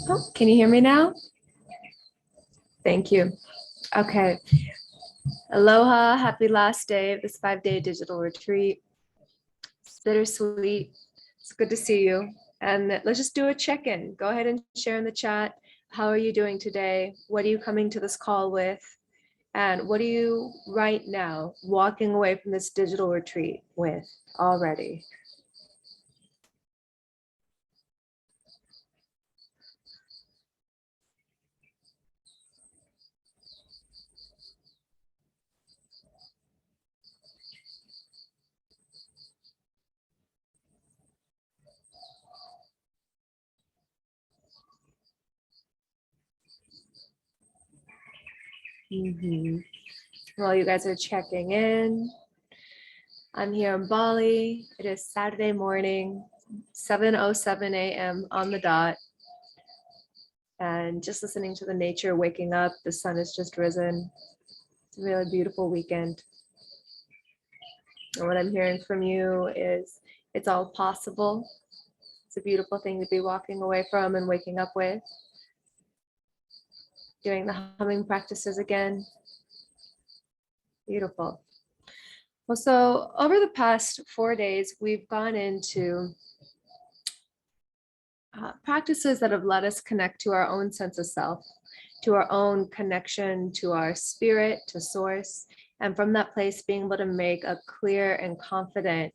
Oh, can you hear me now? Thank you. Okay. Aloha, happy last day of this 5-day digital retreat. It's bittersweet. It's good to see you. And let's just do a check-in. Go ahead and share in the chat. How are you doing today? What are you coming to this call with? And what are you right now walking away from this digital retreat with already? While you guys are checking in, I'm here in Bali. It is Saturday morning, 7:07 a.m. on the dot. And just listening to the nature, waking up, the sun has just risen. It's a really beautiful weekend. And what I'm hearing from you is it's all possible. It's a beautiful thing to be walking away from and waking up with. Doing the humming practices again. Beautiful. Well, so over the past 4 days, we've gone into practices that have let us connect to our own sense of self, to our own connection to our spirit, to source, and from that place being able to make a clear and confident,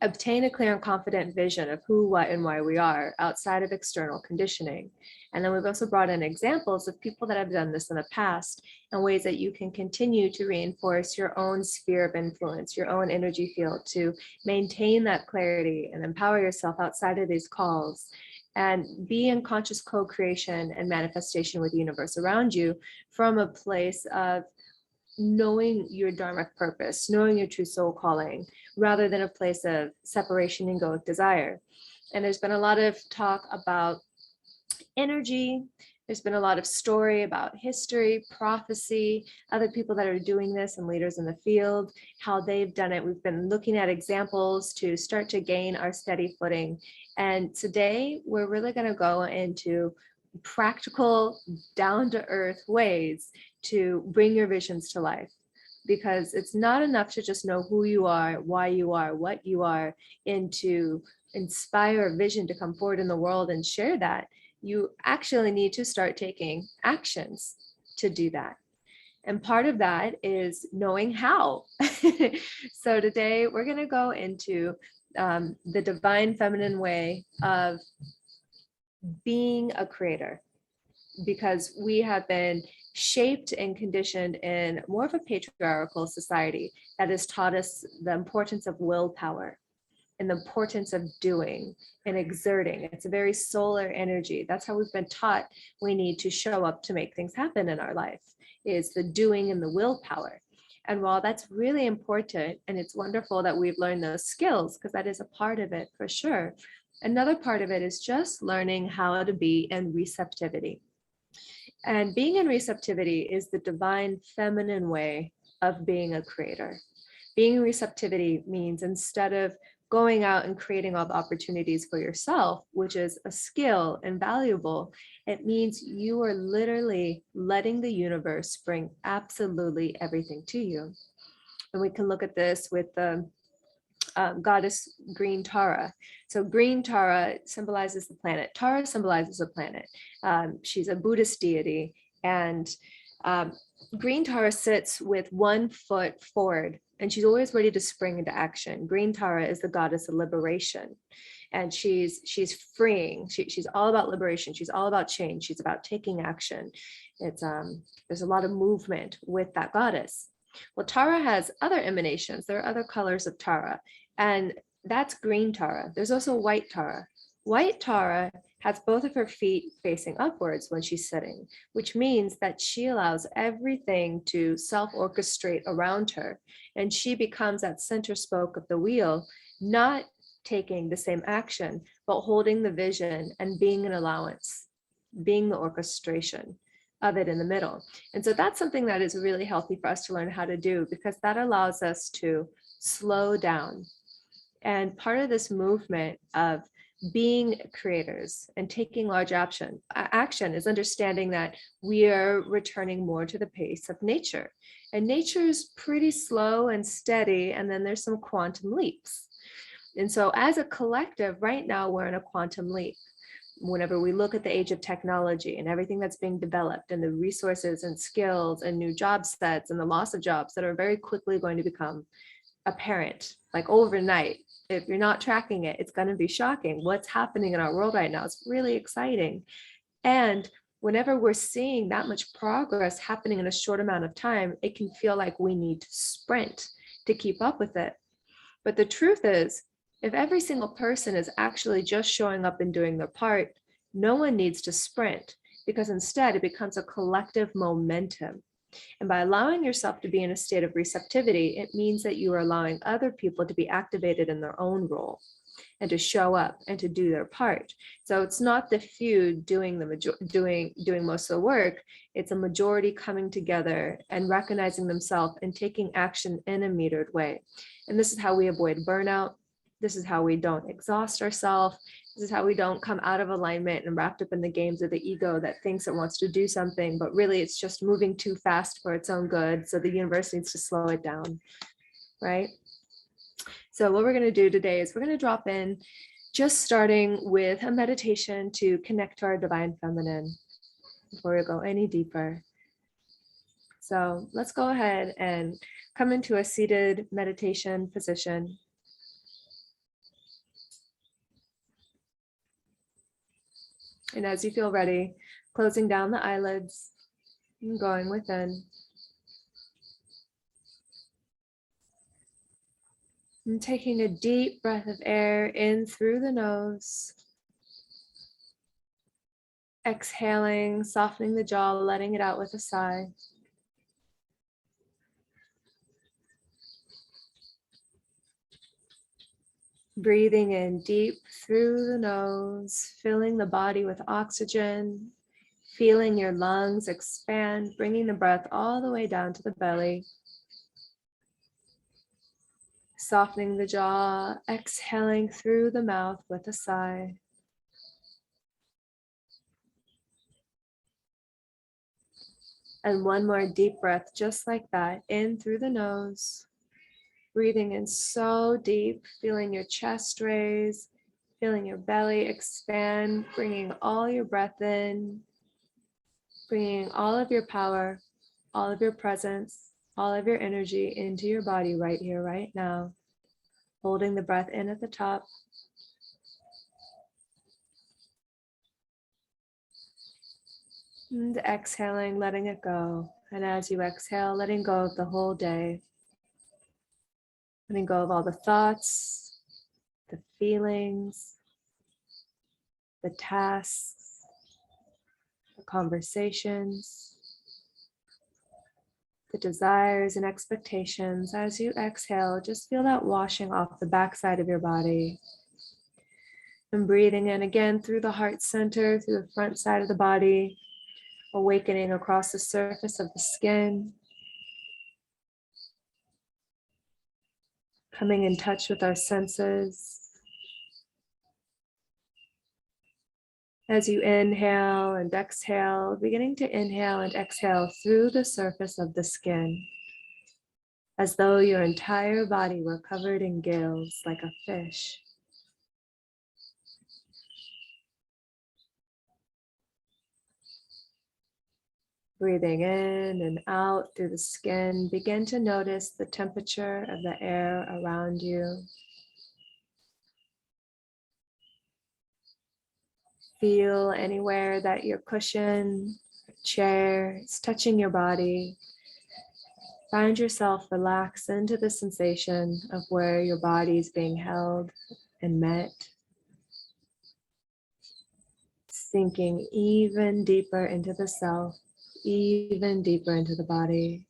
obtain a clear and confident vision of who, what, and why we are outside of external conditioning. And then we've also brought in examples of people that have done this in the past and ways that you can continue to reinforce your own sphere of influence, your own energy field, to maintain that clarity and empower yourself outside of these calls and be in conscious co-creation and manifestation with the universe around you from a place of knowing your dharmic purpose, knowing your true soul calling, rather than a place of separation and egoic desire. And there's been a lot of talk about energy. There's been a lot of story about history, prophecy, other people that are doing this and leaders in the field, how they've done it. We've been looking at examples to start to gain our steady footing. And today we're really going to go into practical, down-to-earth ways to bring your visions to life. Because it's not enough to just know who you are, why you are, what you are, and to inspire a vision to come forward in the world and share that. You actually need to start taking actions to do that. And part of that is knowing how. So today we're going to go into the divine feminine way of being a creator, because we have been shaped and conditioned in more of a patriarchal society that has taught us the importance of willpower and the importance of doing and exerting. It's a very solar energy. That's how we've been taught we need to show up to make things happen in our life, is the doing and the willpower. And while that's really important, and it's wonderful that we've learned those skills, because that is a part of it for sure, another part of it is just learning how to be in receptivity. And being in receptivity is the divine feminine way of being a creator. Being in receptivity means instead of going out and creating all the opportunities for yourself, which is a skill and valuable, it means you are literally letting the universe bring absolutely everything to you. And we can look at this with the goddess Green Tara. So Green Tara symbolizes the planet. Tara symbolizes the planet. She's a Buddhist deity, and Green Tara sits with 1 foot forward, and she's always ready to spring into action. Green Tara is the goddess of liberation. and she's freeing. She's all about liberation. She's all about change. She's about taking action. It's there's a lot of movement with that goddess. Well, Tara has other emanations. There are other colors of Tara, and that's green Tara. There's also white Tara. White Tara has both of her feet facing upwards when she's sitting, which means that she allows everything to self-orchestrate around her, and she becomes that center spoke of the wheel, not taking the same action, but holding the vision and being an allowance, being the orchestration of it in the middle. And so that's something that is really healthy for us to learn how to do, because that allows us to slow down. And part of this movement of being creators and taking large action is understanding that we are returning more to the pace of nature. And nature is pretty slow and steady, and then there's some quantum leaps. And so as a collective, right now, we're in a quantum leap. Whenever we look at the age of technology and everything that's being developed, and the resources and skills and new job sets and the loss of jobs that are very quickly going to become apparent, like overnight. If you're not tracking it, it's going to be shocking. What's happening in our world right now is really exciting. And whenever we're seeing that much progress happening in a short amount of time, it can feel like we need to sprint to keep up with it. But the truth is, if every single person is actually just showing up and doing their part, no one needs to sprint, because instead it becomes a collective momentum. And by allowing yourself to be in a state of receptivity, it means that you are allowing other people to be activated in their own role and to show up and to do their part. So it's not the few doing doing most of the work. It's a majority coming together and recognizing themselves and taking action in a metered way. And this is how we avoid burnout. This is how we don't exhaust ourselves. This is how we don't come out of alignment and wrapped up in the games of the ego that thinks it wants to do something, but really it's just moving too fast for its own good. So the universe needs to slow it down, right? So what we're going to do today is we're going to drop in, just starting with a meditation to connect to our divine feminine before we go any deeper. So let's go ahead and come into a seated meditation position. And as you feel ready, closing down the eyelids and going within. And taking a deep breath of air in through the nose. Exhaling, softening the jaw, letting it out with a sigh. Breathing in deep through the nose, filling the body with oxygen, feeling your lungs expand, bringing the breath all the way down to the belly. Softening the jaw, exhaling through the mouth with a sigh. And one more deep breath, just like that, in through the nose. Breathing in so deep, feeling your chest raise, feeling your belly expand, bringing all your breath in, bringing all of your power, all of your presence, all of your energy into your body right here, right now. Holding the breath in at the top. And exhaling, letting it go. And as you exhale, letting go of the whole day. Letting go of all the thoughts, the feelings, the tasks, the conversations, the desires and expectations. As you exhale, just feel that washing off the backside of your body. And breathing in again through the heart center, through the front side of the body, awakening across the surface of the skin. Coming in touch with our senses. As you inhale and exhale, beginning to inhale and exhale through the surface of the skin, as though your entire body were covered in gills like a fish. Breathing in and out through the skin, begin to notice the temperature of the air around you. Feel anywhere that your cushion, or chair is touching your body. Find yourself relax into the sensation of where your body is being held and met. Sinking even deeper into the self, even deeper into the body.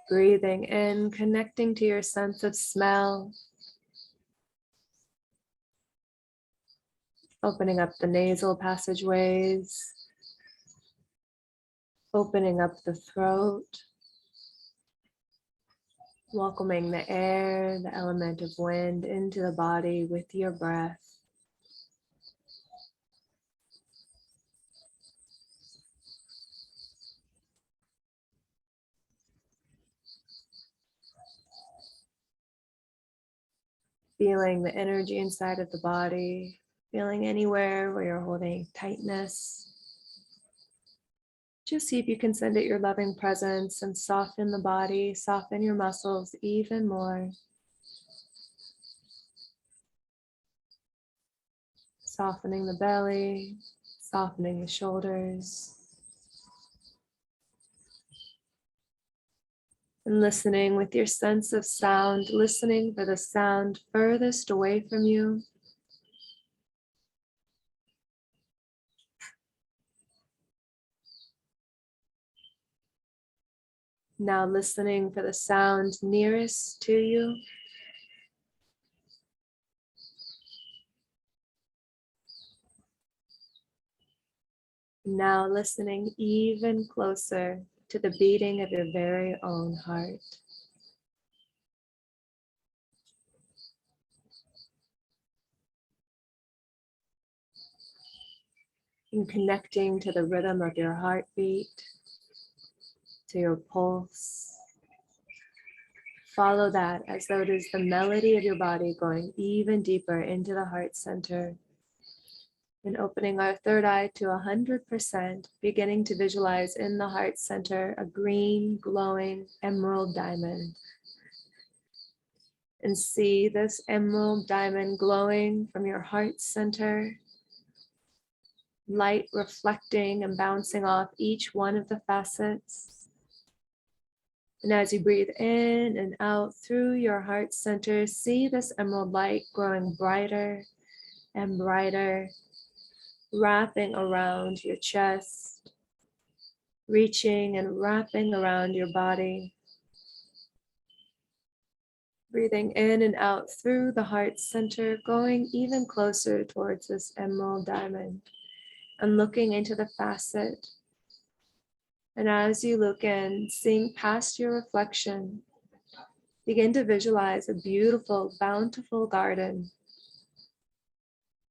Breathing in, connecting to your sense of smell. Opening up the nasal passageways. Opening up the throat. Welcoming the air, the element of wind into the body with your breath. Feeling the energy inside of the body, feeling anywhere where you're holding tightness. Just see if you can send it your loving presence and soften the body, soften your muscles even more. Softening the belly, softening the shoulders. And listening with your sense of sound, listening for the sound furthest away from you. Now listening for the sound nearest to you. Now listening even closer to the beating of your very own heart. And connecting to the rhythm of your heartbeat, to your pulse. Follow that as though it is the melody of your body going even deeper into the heart center. And opening our third eye to 100%, beginning to visualize in the heart center a green, glowing emerald diamond. And see this emerald diamond glowing from your heart center, light reflecting and bouncing off each one of the facets. And as you breathe in and out through your heart center, see this emerald light growing brighter and brighter, wrapping around your chest, reaching and wrapping around your body. Breathing in and out through the heart center, going even closer towards this emerald diamond and looking into the facet. And as you look in, seeing past your reflection, begin to visualize a beautiful, bountiful garden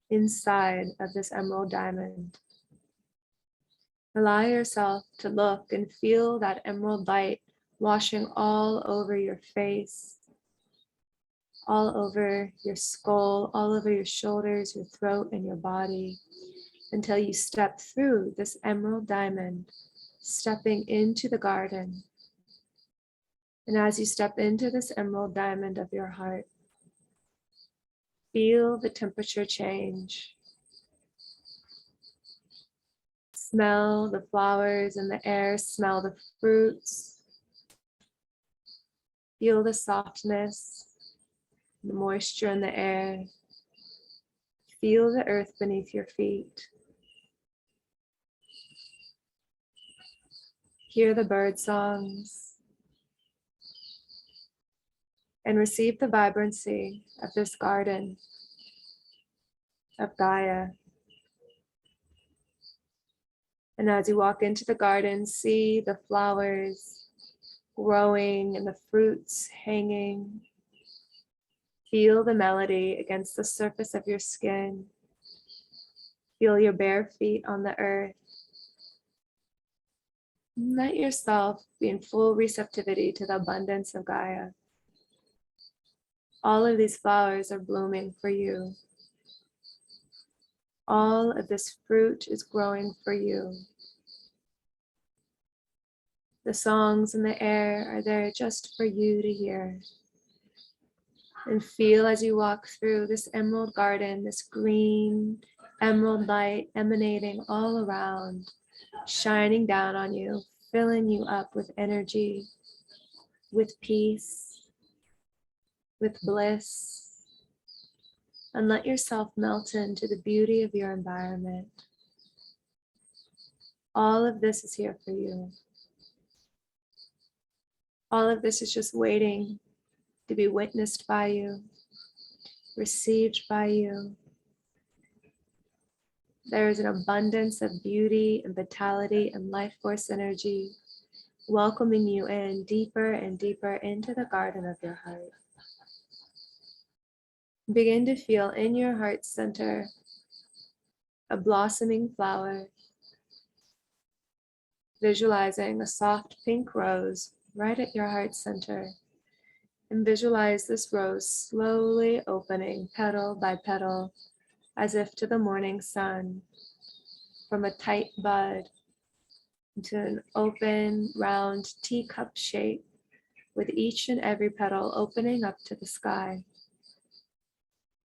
inside of this emerald diamond. Allow yourself to look and feel that emerald light washing all over your face, all over your skull, all over your shoulders, your throat, and your body, until you step through this emerald diamond, stepping into the garden. And as you step into this emerald diamond of your heart, feel the temperature change. Smell the flowers in the air, smell the fruits. Feel the softness, the moisture in the air. Feel the earth beneath your feet. Hear the bird songs. And receive the vibrancy of this garden of Gaia. And as you walk into the garden, see the flowers growing and the fruits hanging. Feel the melody against the surface of your skin. Feel your bare feet on the earth. Let yourself be in full receptivity to the abundance of Gaia. All of these flowers are blooming for you. All of this fruit is growing for you. The songs in the air are there just for you to hear. And feel as you walk through this emerald garden, this green emerald light emanating all around, shining down on you, filling you up with energy, with peace, with bliss. And let yourself melt into the beauty of your environment. All of this is here for you. All of this is just waiting to be witnessed by you, received by you. There is an abundance of beauty and vitality and life force energy welcoming you in deeper and deeper into the garden of your heart. Begin to feel in your heart center a blossoming flower, visualizing a soft pink rose right at your heart center. And visualize this rose slowly opening petal by petal, as if to the morning sun, from a tight bud into an open, round teacup shape, with each and every petal opening up to the sky,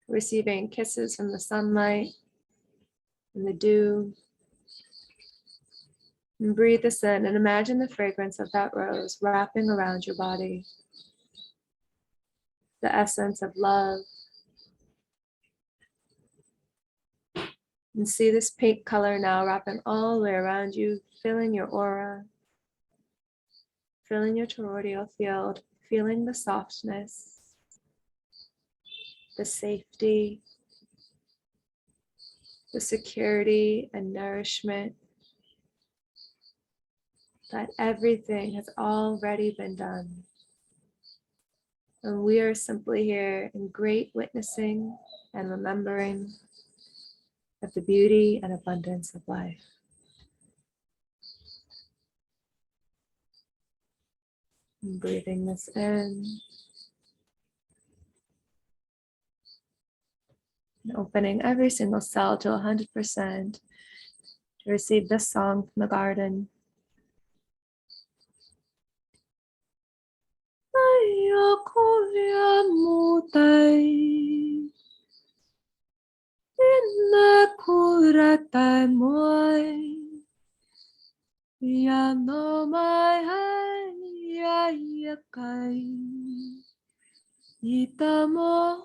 receiving kisses from the sunlight and the dew. And breathe this in and imagine the fragrance of that rose wrapping around your body, the essence of love. And see this pink color now wrapping all the way around you, filling your aura, filling your toroidal field, feeling the softness, the safety, the security and nourishment, that everything has already been done. And we are simply here in great witnessing and remembering of the beauty and abundance of life. And breathing this in. And opening every single cell to 100% to receive this song from the garden. Ya no mai hai ya ya kai itamo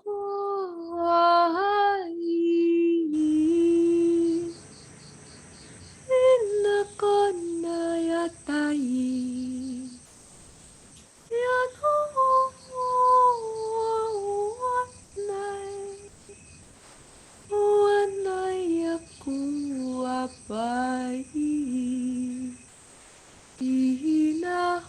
ai inna kona ya tai ya no nai nai aku apai ina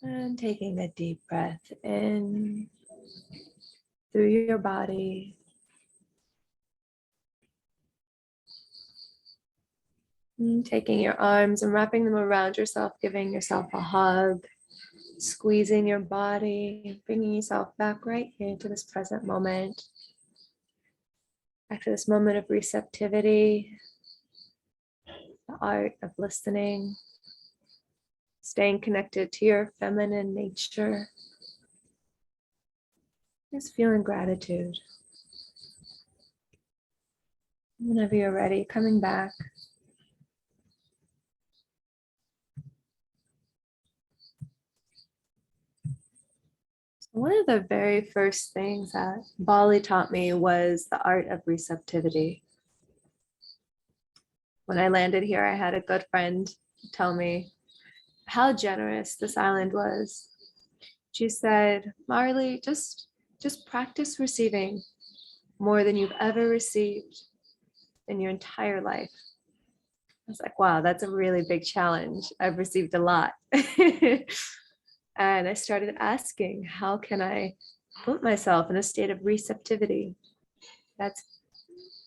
And taking a deep breath in through your body. And taking your arms and wrapping them around yourself, giving yourself a hug, squeezing your body, bringing yourself back right here to this present moment, back to this moment of receptivity, the art of listening, staying connected to your feminine nature, just feeling gratitude. Whenever you're ready, coming back. One of the very first things that Bali taught me was the art of receptivity. When I landed here, I had a good friend tell me how generous this island was. She said, Marley, just practice receiving more than you've ever received. in your entire life? I was like, wow, that's a really big challenge. I've received a lot. And I started asking, how can I put myself in a state of receptivity that's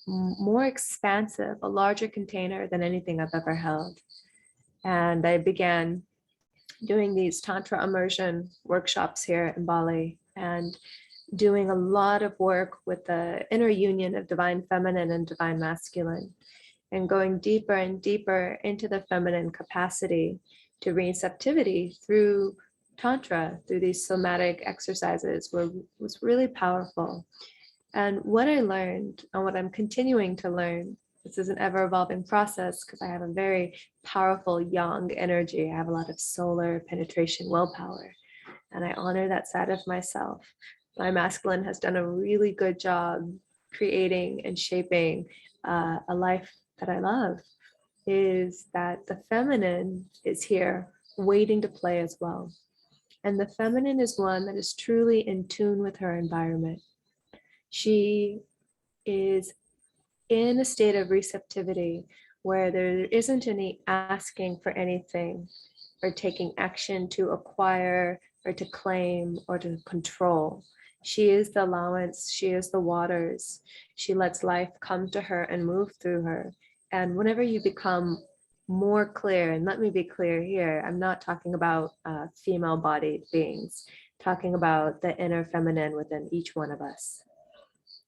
more expansive, a larger container than anything I've ever held? And I began doing these Tantra immersion workshops here in Bali and doing a lot of work with the inner union of divine feminine and divine masculine, and going deeper and deeper into the feminine capacity to receptivity through Tantra, through these somatic exercises, was really powerful. And what I learned and what I'm continuing to learn, this is an ever evolving process because I have a very powerful yang energy. I have a lot of solar penetration willpower, and I honor that side of myself. My masculine has done a really good job creating and shaping a life that I love, is that the feminine is here waiting to play as well. And the feminine is one that is truly in tune with her environment. She is in a state of receptivity where there isn't any asking for anything or taking action to acquire or to claim or to control. She is the allowance, she is the waters. She lets life come to her and move through her. And whenever you become more clear, and let me be clear here, I'm not talking about female bodied beings, talking about the inner feminine within each one of us.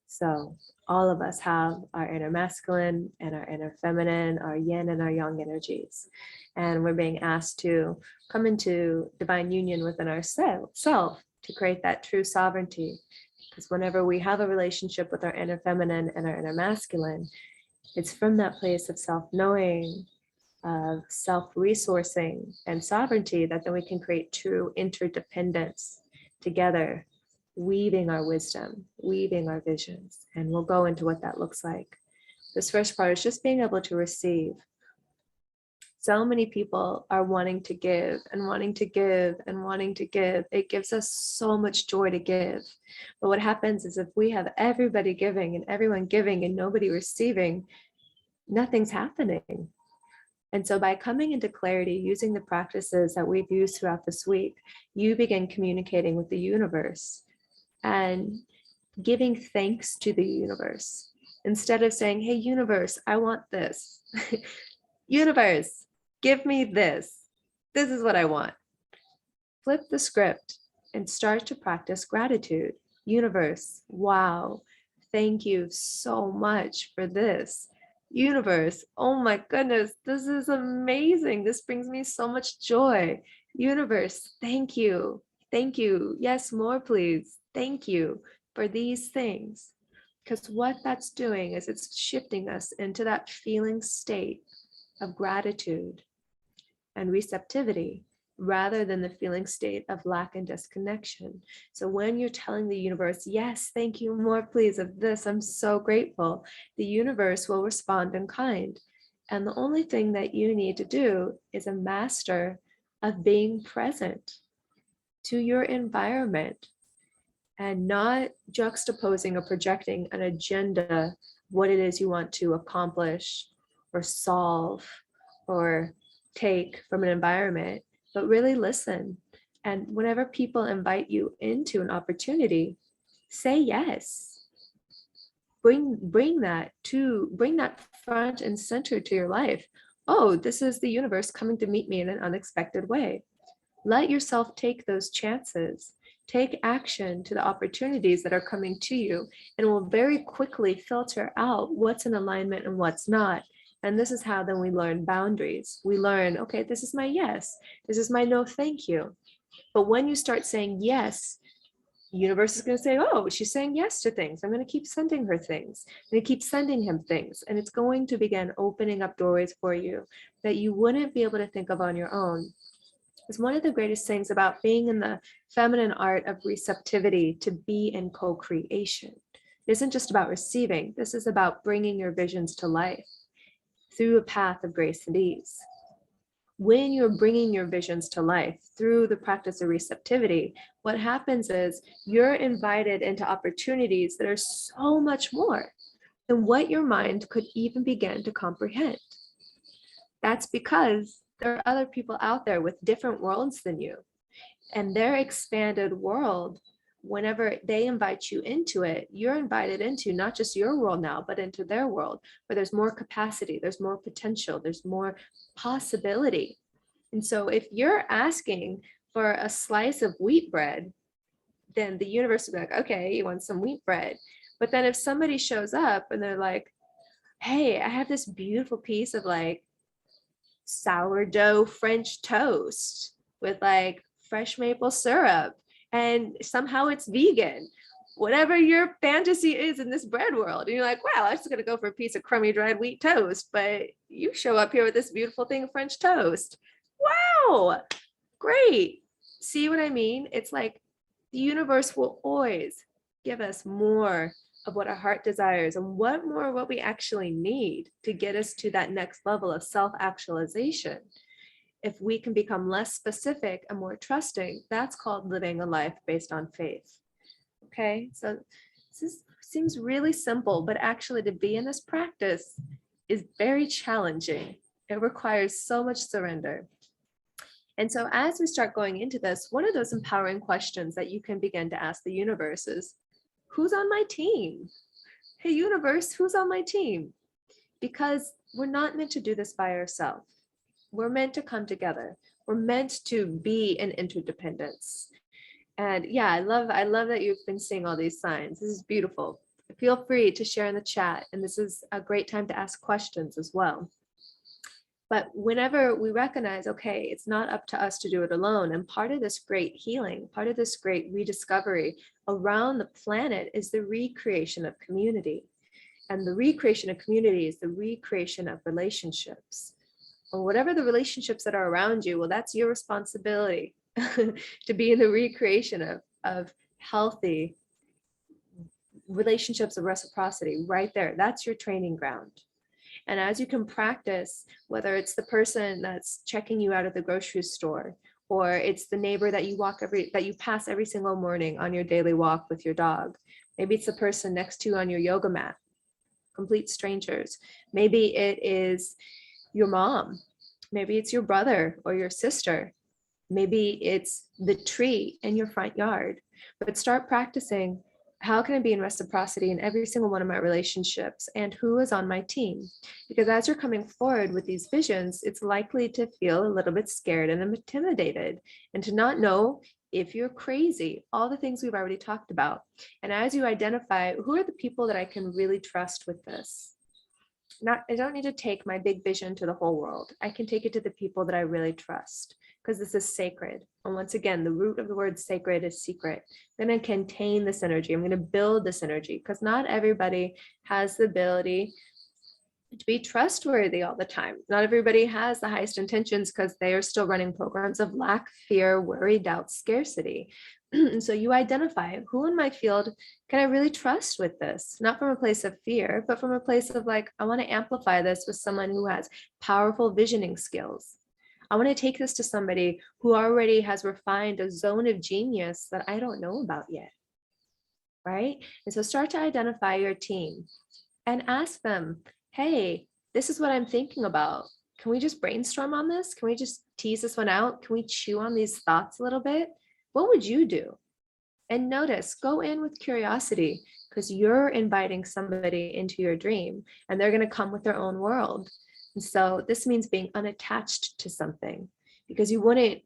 So all of us have our inner masculine and our inner feminine, our yin and our yang energies. And we're being asked to come into divine union within ourself to create that true sovereignty. Because whenever we have a relationship with our inner feminine and our inner masculine, it's from that place of self-knowing, of self-resourcing and sovereignty that then we can create true interdependence together, weaving our wisdom, weaving our visions. And we'll go into what that looks like. This first part is just being able to receive. So many people are wanting to give and wanting to give and wanting to give. It gives us so much joy to give. But what happens is if we have everybody giving and everyone giving and nobody receiving, nothing's happening. And so by coming into clarity, using the practices that we've used throughout this week, you begin communicating with the universe and giving thanks to the universe. Instead of saying, hey, universe, I want this. Universe, give me this. This is what I want. Flip the script and start to practice gratitude. Universe, wow, thank you so much for this. Universe, oh my goodness, this is amazing. This brings me so much joy. Universe, thank you. Thank you. Yes, more please. Thank you for these things. Because what that's doing is it's shifting us into that feeling state of gratitude and receptivity rather than the feeling state of lack and disconnection. So when you're telling the universe, yes, thank you, more please of this, I'm so grateful, the universe will respond in kind. And the only thing that you need to do is a master of being present to your environment and not juxtaposing or projecting an agenda, what it is you want to accomplish or solve or take from an environment, but really listen. And whenever people invite you into an opportunity, say yes. Bring that front and center to your life. Oh, this is the universe coming to meet me in an unexpected way. Let yourself take those chances. Take action to the opportunities that are coming to you, and will very quickly filter out what's in alignment and what's not. And this is how then we learn boundaries. We learn, okay, this is my yes. This is my no, thank you. But when you start saying yes, the universe is going to say, oh, she's saying yes to things. I'm going to keep sending her things. I'm going to keep sending him things. And it's going to begin opening up doorways for you that you wouldn't be able to think of on your own. It's one of the greatest things about being in the feminine art of receptivity, to be in co-creation. It isn't just about receiving. This is about bringing your visions to life through a path of grace and ease. When you're bringing your visions to life through the practice of receptivity, what happens is you're invited into opportunities that are so much more. than what your mind could even begin to comprehend. That's because there are other people out there with different worlds than you, and their expanded world, whenever they invite you into it, you're invited into not just your world now, but into their world, where there's more capacity, there's more potential, there's more possibility. And so if you're asking for a slice of wheat bread, then the universe will be like, okay, you want some wheat bread. But then if somebody shows up and they're like, hey, I have this beautiful piece of like sourdough French toast with like fresh maple syrup, and somehow it's vegan, whatever your fantasy is in this bread world. And you're like, wow, I'm just going to go for a piece of crummy dried wheat toast. But you show up here with this beautiful thing of French toast. Wow, great. See what I mean? It's like the universe will always give us more of what our heart desires and what we actually need to get us to that next level of self-actualization. If we can become less specific and more trusting, that's called living a life based on faith. Okay, so seems really simple, but actually to be in this practice is very challenging. It requires so much surrender. And so as we start going into this, one of those empowering questions that you can begin to ask the universe is, who's on my team? Hey, universe, who's on my team? Because we're not meant to do this by ourselves. We're meant to come together. We're meant to be in interdependence. And yeah, I love that you've been seeing all these signs. This is beautiful. Feel free to share in the chat. And this is a great time to ask questions as well. But whenever we recognize, okay, it's not up to us to do it alone. And part of this great healing, part of this great rediscovery around the planet is the recreation of community. And the recreation of community is the recreation of relationships. Or whatever the relationships that are around you, well, that's your responsibility to be in the recreation of healthy relationships of reciprocity right there. That's your training ground. And as you can practice, whether it's the person that's checking you out at the grocery store, or it's the neighbor that you pass every single morning on your daily walk with your dog. Maybe it's the person next to you on your yoga mat, complete strangers. Maybe it is your mom. Maybe it's your brother or your sister. Maybe it's the tree in your front yard. But start practicing, how can I be in reciprocity in every single one of my relationships, and who is on my team? Because as you're coming forward with these visions, it's likely to feel a little bit scared and intimidated, and to not know if you're crazy, all the things we've already talked about. And as you identify, who are the people that I can really trust with this? I don't need to take my big vision to the whole world. I can take it to the people that I really trust, because this is sacred. And once again, the root of the word sacred is secret. I'm going to contain this energy. I'm going to build this energy, because not everybody has the ability to be trustworthy all the time. Not everybody has the highest intentions, because they are still running programs of lack, fear, worry, doubt, scarcity. And so you identify, who in my field can I really trust with this? Not from a place of fear, but from a place of like, I want to amplify this with someone who has powerful visioning skills. I want to take this to somebody who already has refined a zone of genius that I don't know about yet, right? And so start to identify your team and ask them, hey, this is what I'm thinking about. Can we just brainstorm on this? Can we just tease this one out? Can we chew on these thoughts a little bit? What would you do? And notice, go in with curiosity, because you're inviting somebody into your dream and they're going to come with their own world. And so this means being unattached to something, because you wouldn't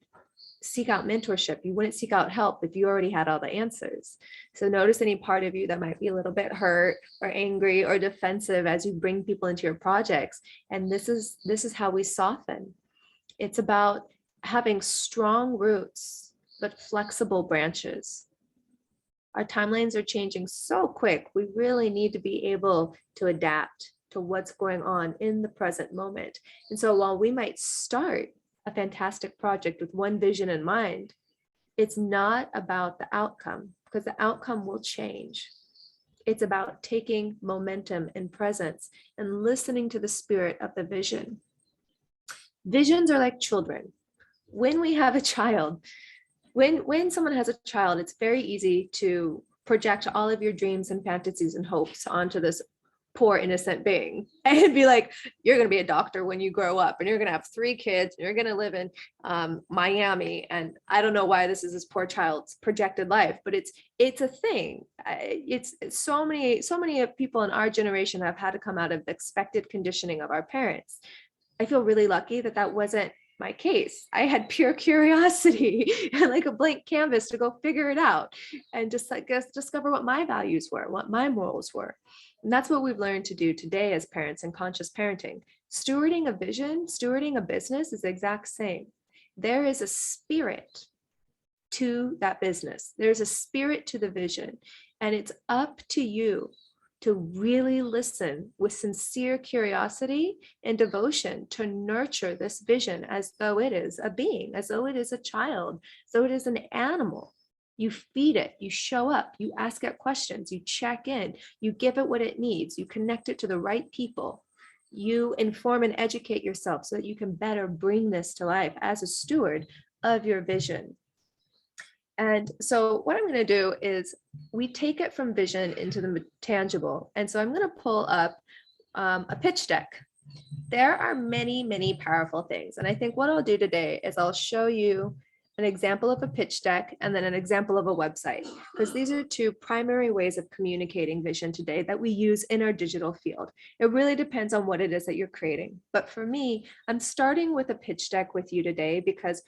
seek out mentorship. You wouldn't seek out help if you already had all the answers. So notice any part of you that might be a little bit hurt or angry or defensive as you bring people into your projects. And this is how we soften. It's about having strong roots, but flexible branches. Our timelines are changing so quick. We really need to be able to adapt to what's going on in the present moment. And so while we might start a fantastic project with one vision in mind, it's not about the outcome, because the outcome will change. It's about taking momentum and presence and listening to the spirit of the vision. Visions are like children. When we have a child, when someone has a child, it's very easy to project all of your dreams and fantasies and hopes onto this poor innocent being and be like, you're going to be a doctor when you grow up, and you're going to have 3 kids, and you're going to live in Miami. And I don't know why this is this poor child's projected life, but it's a thing. It's so many of people in our generation have had to come out of the expected conditioning of our parents. I feel really lucky that that wasn't my case. I had pure curiosity and like a blank canvas to go figure it out and just like discover what my values were, what my morals were. And that's what we've learned to do today as parents in conscious parenting. Stewarding a vision, stewarding a business is the exact same. There is a spirit to that business. There's a spirit to the vision, and it's up to you to really listen with sincere curiosity and devotion to nurture this vision as though it is a being, as though it is a child, as though it is an animal. You feed it, you show up, you ask it questions, you check in, you give it what it needs, you connect it to the right people, you inform and educate yourself so that you can better bring this to life as a steward of your vision. And so what I'm going to do is we take it from vision into the tangible. And so I'm going to pull up a pitch deck. There are many, many powerful things. And I think what I'll do today is I'll show you an example of a pitch deck and then an example of a website, because these are 2 primary ways of communicating vision today that we use in our digital field. It really depends on what it is that you're creating. But for me, I'm starting with a pitch deck with you today because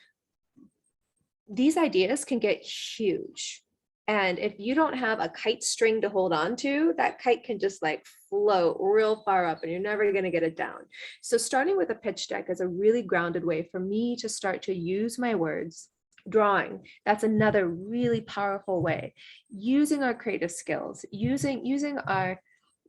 these ideas can get huge. And if you don't have a kite string to hold on to, that kite can just like float real far up and you're never going to get it down. So starting with a pitch deck is a really grounded way for me to start to use my words. Drawing, that's another really powerful way. Using our creative skills, using our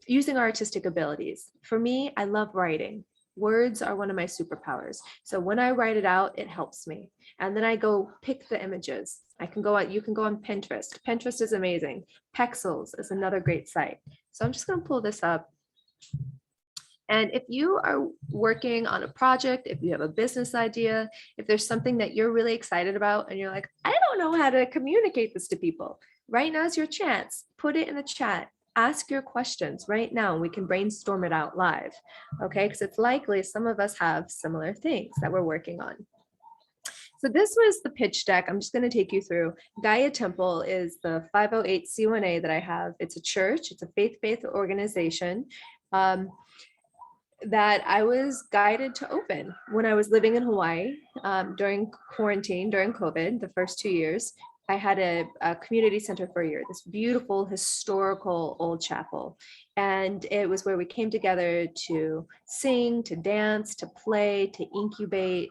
artistic abilities. For me, I love writing. Words are one of my superpowers. So when I write it out, it helps me. And then I go pick the images. You can go on Pinterest. Pinterest is amazing. Pexels is another great site. So I'm just going to pull this up. And if you are working on a project, if you have a business idea, if there's something that you're really excited about and you're like, I don't know how to communicate this to people, right now is your chance. Put it in the chat. Ask your questions right now and we can brainstorm it out live, okay? Because it's likely some of us have similar things that we're working on. So this was the pitch deck. I'm just going to take you through. Gaia Temple is the 508c1a that I have. It's a church. It's a faith-based organization that I was guided to open when I was living in Hawaii during quarantine, during COVID, the first 2 years. I had a community center for a year, this beautiful historical old chapel. And it was where we came together to sing, to dance, to play, to incubate,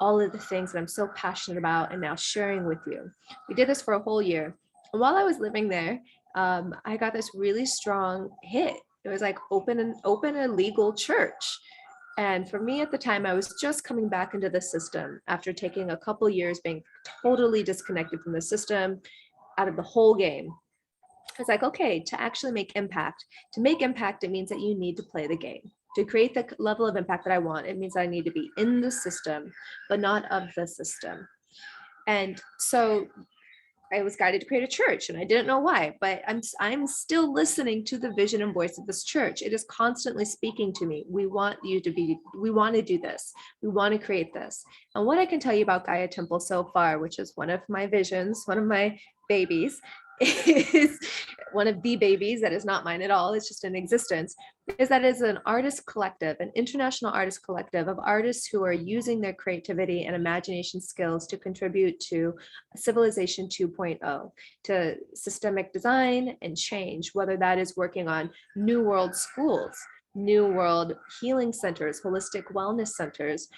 all of the things that I'm so passionate about and now sharing with you. We did this for a whole year. And while I was living there, I got this really strong hit. It was like open a legal church. And for me at the time, I was just coming back into the system after taking a couple years being totally disconnected from the system, out of the whole game. It's like, okay, to actually make impact, it means that you need to play the game. To create the level of impact that I want, it means I need to be in the system, but not of the system. And so I was guided to create a church and I didn't know why, but I'm still listening to the vision and voice of this church. It is constantly speaking to me. We want to do this. We want to create this. And what I can tell you about Gaia Temple so far, which is one of my visions, one of my babies, is one of the babies that is not mine at all, it's just in existence, is that it's an artist collective, an international artist collective of artists who are using their creativity and imagination skills to contribute to Civilization 2.0, to systemic design and change, whether that is working on New World schools, New World healing centers, holistic wellness centers,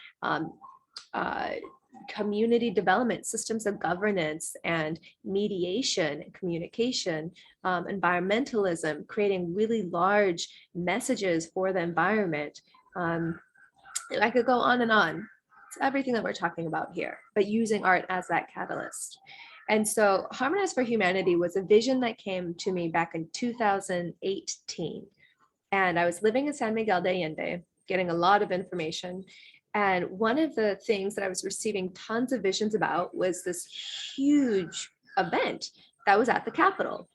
community development, systems of governance and mediation, communication, environmentalism, creating really large messages for the environment. I could go on and on. It's everything that we're talking about here, but using art as that catalyst. And so Harmonize for Humanity was a vision that came to me back in 2018. And I was living in San Miguel de Allende, getting a lot of information. And one of the things that I was receiving tons of visions about was this huge event that was at the Capitol.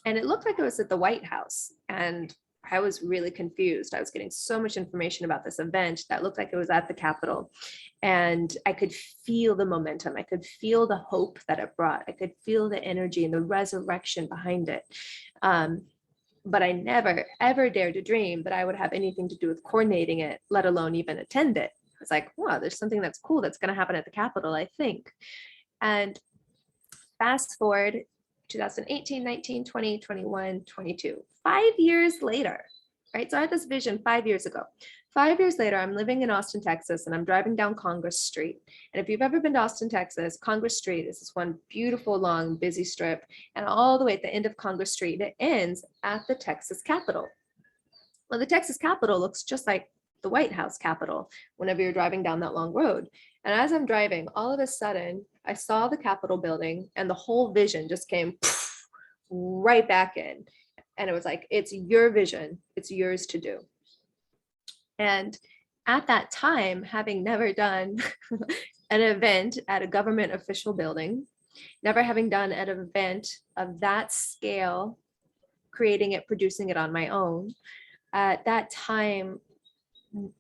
And it looked like it was at the White House. And I was really confused. I was getting so much information about this event that looked like it was at the Capitol. And I could feel the momentum. I could feel the hope that it brought. I could feel the energy and the resurrection behind it. But I never, ever dared to dream that I would have anything to do with coordinating it, let alone even attend it. I was like, wow, there's something that's cool that's going to happen at the Capitol, I think. And fast forward 2018, 19, 20, 21, 22, 5 years later, right? So I had this vision 5 years ago. 5 years later, I'm living in Austin, Texas, and I'm driving down Congress Street. And if you've ever been to Austin, Texas, Congress Street is this one beautiful, long, busy strip. And all the way at the end of Congress Street, it ends at the Texas Capitol. Well, the Texas Capitol looks just like the White House Capitol whenever you're driving down that long road. And as I'm driving, all of a sudden, I saw the Capitol building and the whole vision just came right back in. And it was like, it's your vision, it's yours to do. And at that time, having never done an event at a government official building, never having done an event of that scale, creating it, producing it on my own, at that time,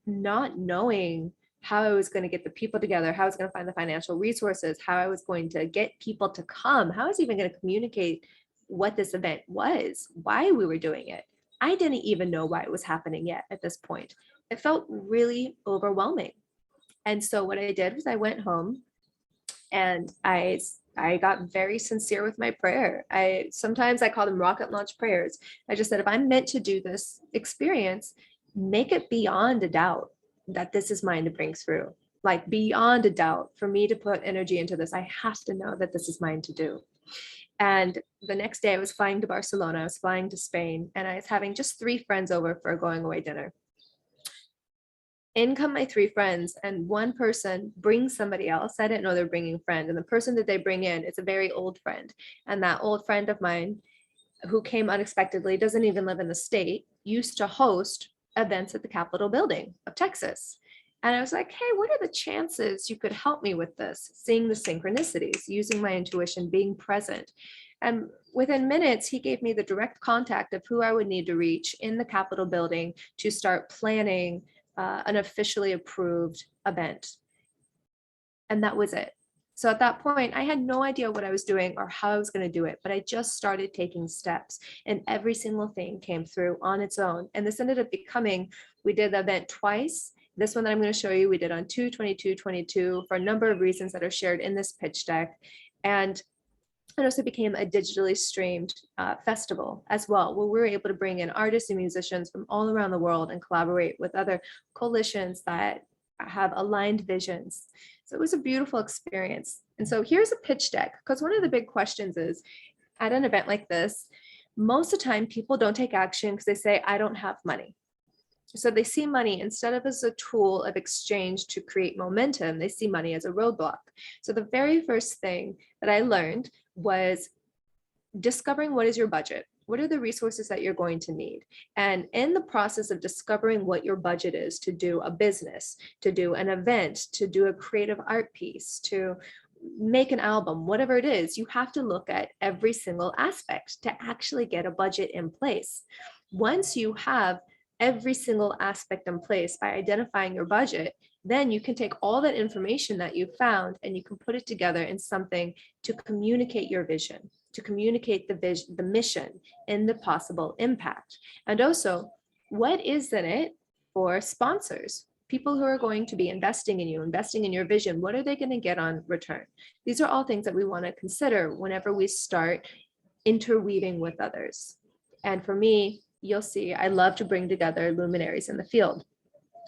not knowing how I was going to get the people together, how I was going to find the financial resources, how I was going to get people to come, how I was even going to communicate what this event was, why we were doing it. I didn't even know why it was happening yet at this point. It felt really overwhelming. And so what I did was I went home and I got very sincere with my prayer. Sometimes I call them rocket launch prayers. I just said, if I'm meant to do this experience, make it beyond a doubt that this is mine to bring through. Like beyond a doubt, for me to put energy into this, I have to know that this is mine to do. And the next day I was flying to Barcelona, I was flying to Spain, and I was having just 3 friends over for a going away dinner. In come my 3 friends, and one person brings somebody else. I didn't know they're bringing a friend. And the person that they bring in is a very old friend. And that old friend of mine who came unexpectedly, doesn't even live in the state, used to host events at the Capitol building of Texas. And I was like, hey, what are the chances you could help me with this? Seeing the synchronicities, using my intuition, being present. And within minutes, he gave me the direct contact of who I would need to reach in the Capitol building to start planning an officially approved event. And that was it. So at that point, I had no idea what I was doing or how I was going to do it, but I just started taking steps and every single thing came through on its own. And this ended up becoming, we did the event twice. This one that I'm going to show you, we did on 2/22/22 for a number of reasons that are shared in this pitch deck. And it also became a digitally streamed festival as well, where we were able to bring in artists and musicians from all around the world and collaborate with other coalitions that have aligned visions. So it was a beautiful experience. And so here's a pitch deck, because one of the big questions is at an event like this, most of the time people don't take action because they say, I don't have money. So they see money instead of as a tool of exchange to create momentum, they see money as a roadblock. So the very first thing that I learned was discovering what is your budget. What are the resources that you're going to need? And in the process of discovering what your budget is to do a business, to do an event, to do a creative art piece, to make an album, whatever it is, you have to look at every single aspect to actually get a budget in place. Once you have every single aspect in place by identifying your budget, then you can take all that information that you found and you can put it together in something to communicate your vision, to communicate the vision, the mission, and the possible impact. And also, what is in it for sponsors? People who are going to be investing in you, investing in your vision, what are they going to get on return? These are all things that we want to consider whenever we start interweaving with others. And for me, you'll see, I love to bring together luminaries in the field.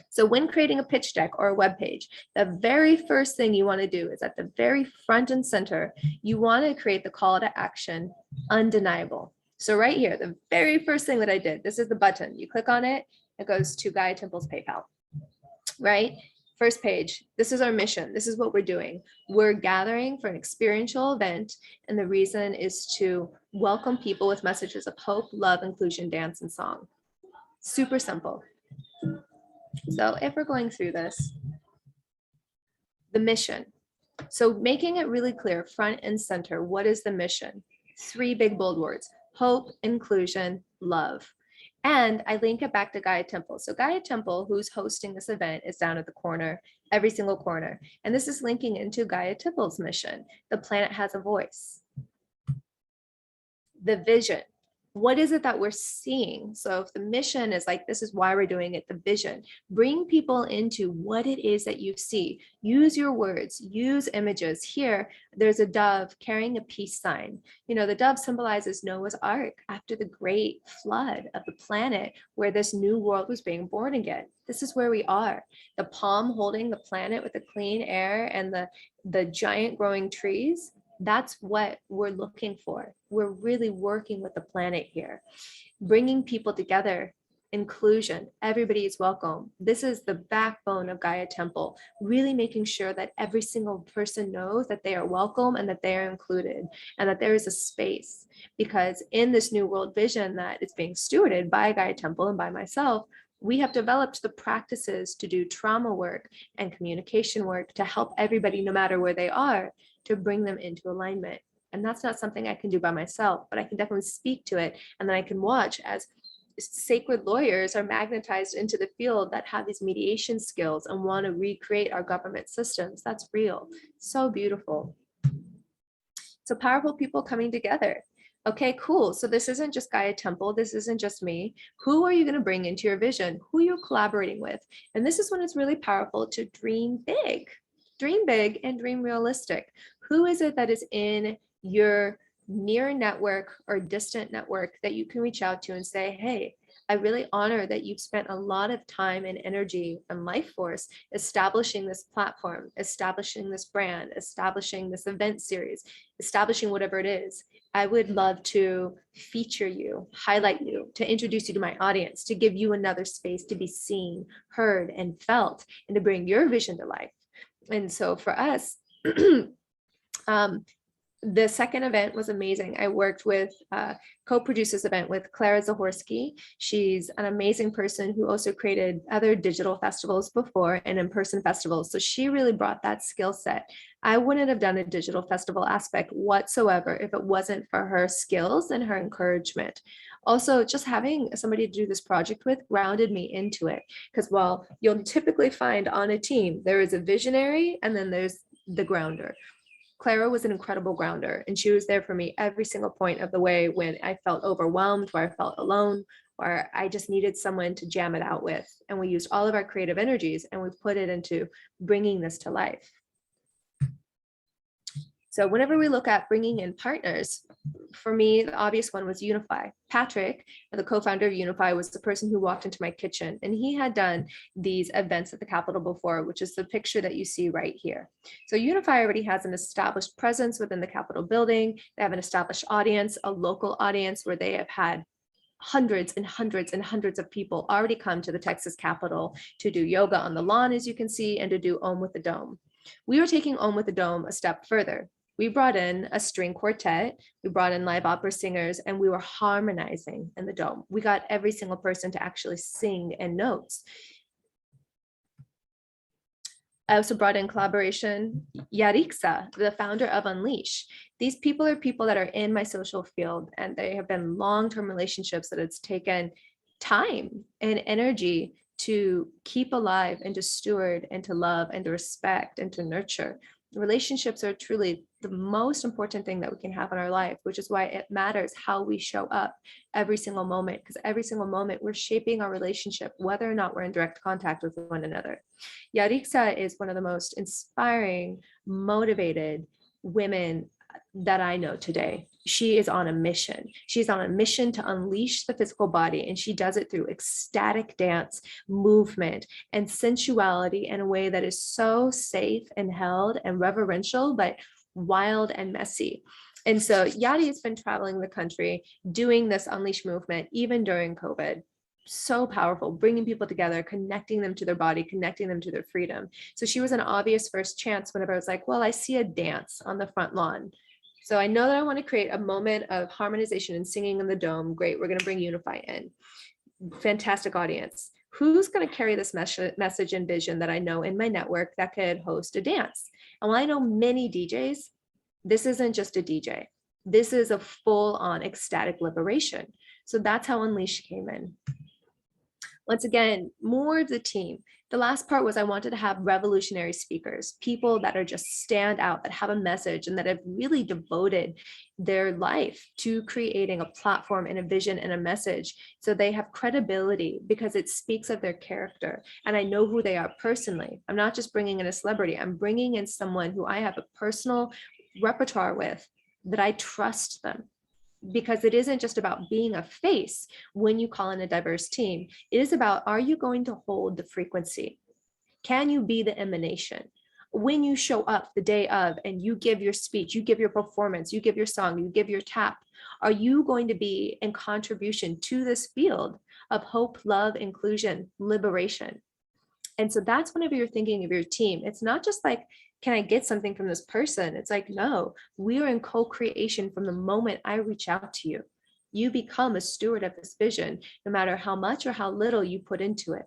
So when creating a pitch deck or a web page, the very first thing you want to do is at the very front and center, you want to create the call to action, undeniable. So right here, the very first thing that I did, this is the button. You click on it, it goes to Gaia Temple's PayPal, right? First page, this is our mission. This is what we're doing. We're gathering for an experiential event. And the reason is to welcome people with messages of hope, love, inclusion, dance, and song. Super simple. So if we're going through this, the mission. So making it really clear, front and center, what is the mission? 3 big bold words: hope, inclusion, love. And I link it back to Gaia Temple. So Gaia Temple, who's hosting this event, is down at the corner, every single corner. And this is linking into Gaia Temple's mission. The planet has a voice. The vision. What is it that we're seeing? So if the mission is like, this is why we're doing it, the vision, bring people into what it is that you see. Use your words, use images. Here, there's a dove carrying a peace sign. You know, the dove symbolizes Noah's Ark after the great flood of the planet where this new world was being born again. This is where we are. The palm holding the planet with the clean air and the giant growing trees. That's what we're looking for. We're really working with the planet here, bringing people together, inclusion, everybody is welcome. This is the backbone of Gaia Temple, really making sure that every single person knows that they are welcome and that they are included and that there is a space. Because in this new world vision that is being stewarded by Gaia Temple and by myself, we have developed the practices to do trauma work and communication work to help everybody, no matter where they are, to bring them into alignment. And that's not something I can do by myself, but I can definitely speak to it. And then I can watch as sacred lawyers are magnetized into the field that have these mediation skills and want to recreate our government systems. That's real. So beautiful. So powerful people coming together. Okay, cool. So this isn't just Gaia Temple. This isn't just me. Who are you going to bring into your vision? Who you're collaborating with? And this is when it's really powerful to dream big. Dream big and dream realistic. Who is it that is in your near network or distant network that you can reach out to and say, hey, I really honor that you've spent a lot of time and energy and life force establishing this platform, establishing this brand, establishing this event series, establishing whatever it is. I would love to feature you, highlight you, to introduce you to my audience, to give you another space to be seen, heard, and felt, and to bring your vision to life. And so for us, the second event was amazing. I worked with, co-produced this event with Clara Zahorsky. She's an amazing person who also created other digital festivals before and in-person festivals. So she really brought that skill set. I wouldn't have done a digital festival aspect whatsoever if it wasn't for her skills and her encouragement. Also, just having somebody to do this project with grounded me into it. Because while you'll typically find on a team, there is a visionary and then there's the grounder. Clara was an incredible grounder, and she was there for me every single point of the way when I felt overwhelmed, where I felt alone, where I just needed someone to jam it out with. And we used all of our creative energies and we put it into bringing this to life. So whenever we look at bringing in partners, for me, the obvious one was Unify. Patrick, the co-founder of Unify, was the person who walked into my kitchen, and he had done these events at the Capitol before, which is the picture that you see right here. So Unify already has an established presence within the Capitol building. They have an established audience, a local audience where they have had hundreds and hundreds and hundreds of people already come to the Texas Capitol to do yoga on the lawn, as you can see, and to do Om with the Dome. We were taking Om with the Dome a step further. We brought in a string quartet, we brought in live opera singers, and we were harmonizing in the dome. We got every single person to actually sing in notes. I also brought in collaboration, Yarixa, the founder of Unleash. These people are people that are in my social field, and they have been long-term relationships that it's taken time and energy to keep alive and to steward and to love and to respect and to nurture. Relationships are truly the most important thing that we can have in our life, which is why it matters how we show up every single moment, because every single moment we're shaping our relationship, whether or not we're in direct contact with one another. Yarixa is one of the most inspiring, motivated women that I know today. She is on a mission. She's on a mission to unleash the physical body, and she does it through ecstatic dance, movement, and sensuality in a way that is so safe and held and reverential, but wild and messy. And so Yadi has been traveling the country doing this Unleash movement, even during COVID. So powerful, bringing people together, connecting them to their body, connecting them to their freedom. So she was an obvious first chance whenever I was like, well, I see a dance on the front lawn. So I know that I want to create a moment of harmonization and singing in the dome. Great, we're going to bring Unify in. Fantastic audience. Who's going to carry this message and vision that I know in my network that could host a dance? And while I know many DJs, this isn't just a DJ. This is a full-on ecstatic liberation. So that's how Unleash came in. Once again, more of the team. The last part was I wanted to have revolutionary speakers, people that are just stand out, that have a message and that have really devoted their life to creating a platform and a vision and a message. So they have credibility because it speaks of their character. And I know who they are personally. I'm not just bringing in a celebrity. I'm bringing in someone who I have a personal repertoire with, that I trust them. Because it isn't just about being a face when you call in a diverse team. It is about, are you going to hold the frequency? Can you be the emanation? When you show up the day of and you give your speech, you give your performance, you give your song, you give your tap, are you going to be in contribution to this field of hope, love, inclusion, liberation? And so that's whenever you're thinking of your team, it's not just like, can I get something from this person? It's like, no, we are in co-creation from the moment I reach out to you. You become a steward of this vision, no matter how much or how little you put into it.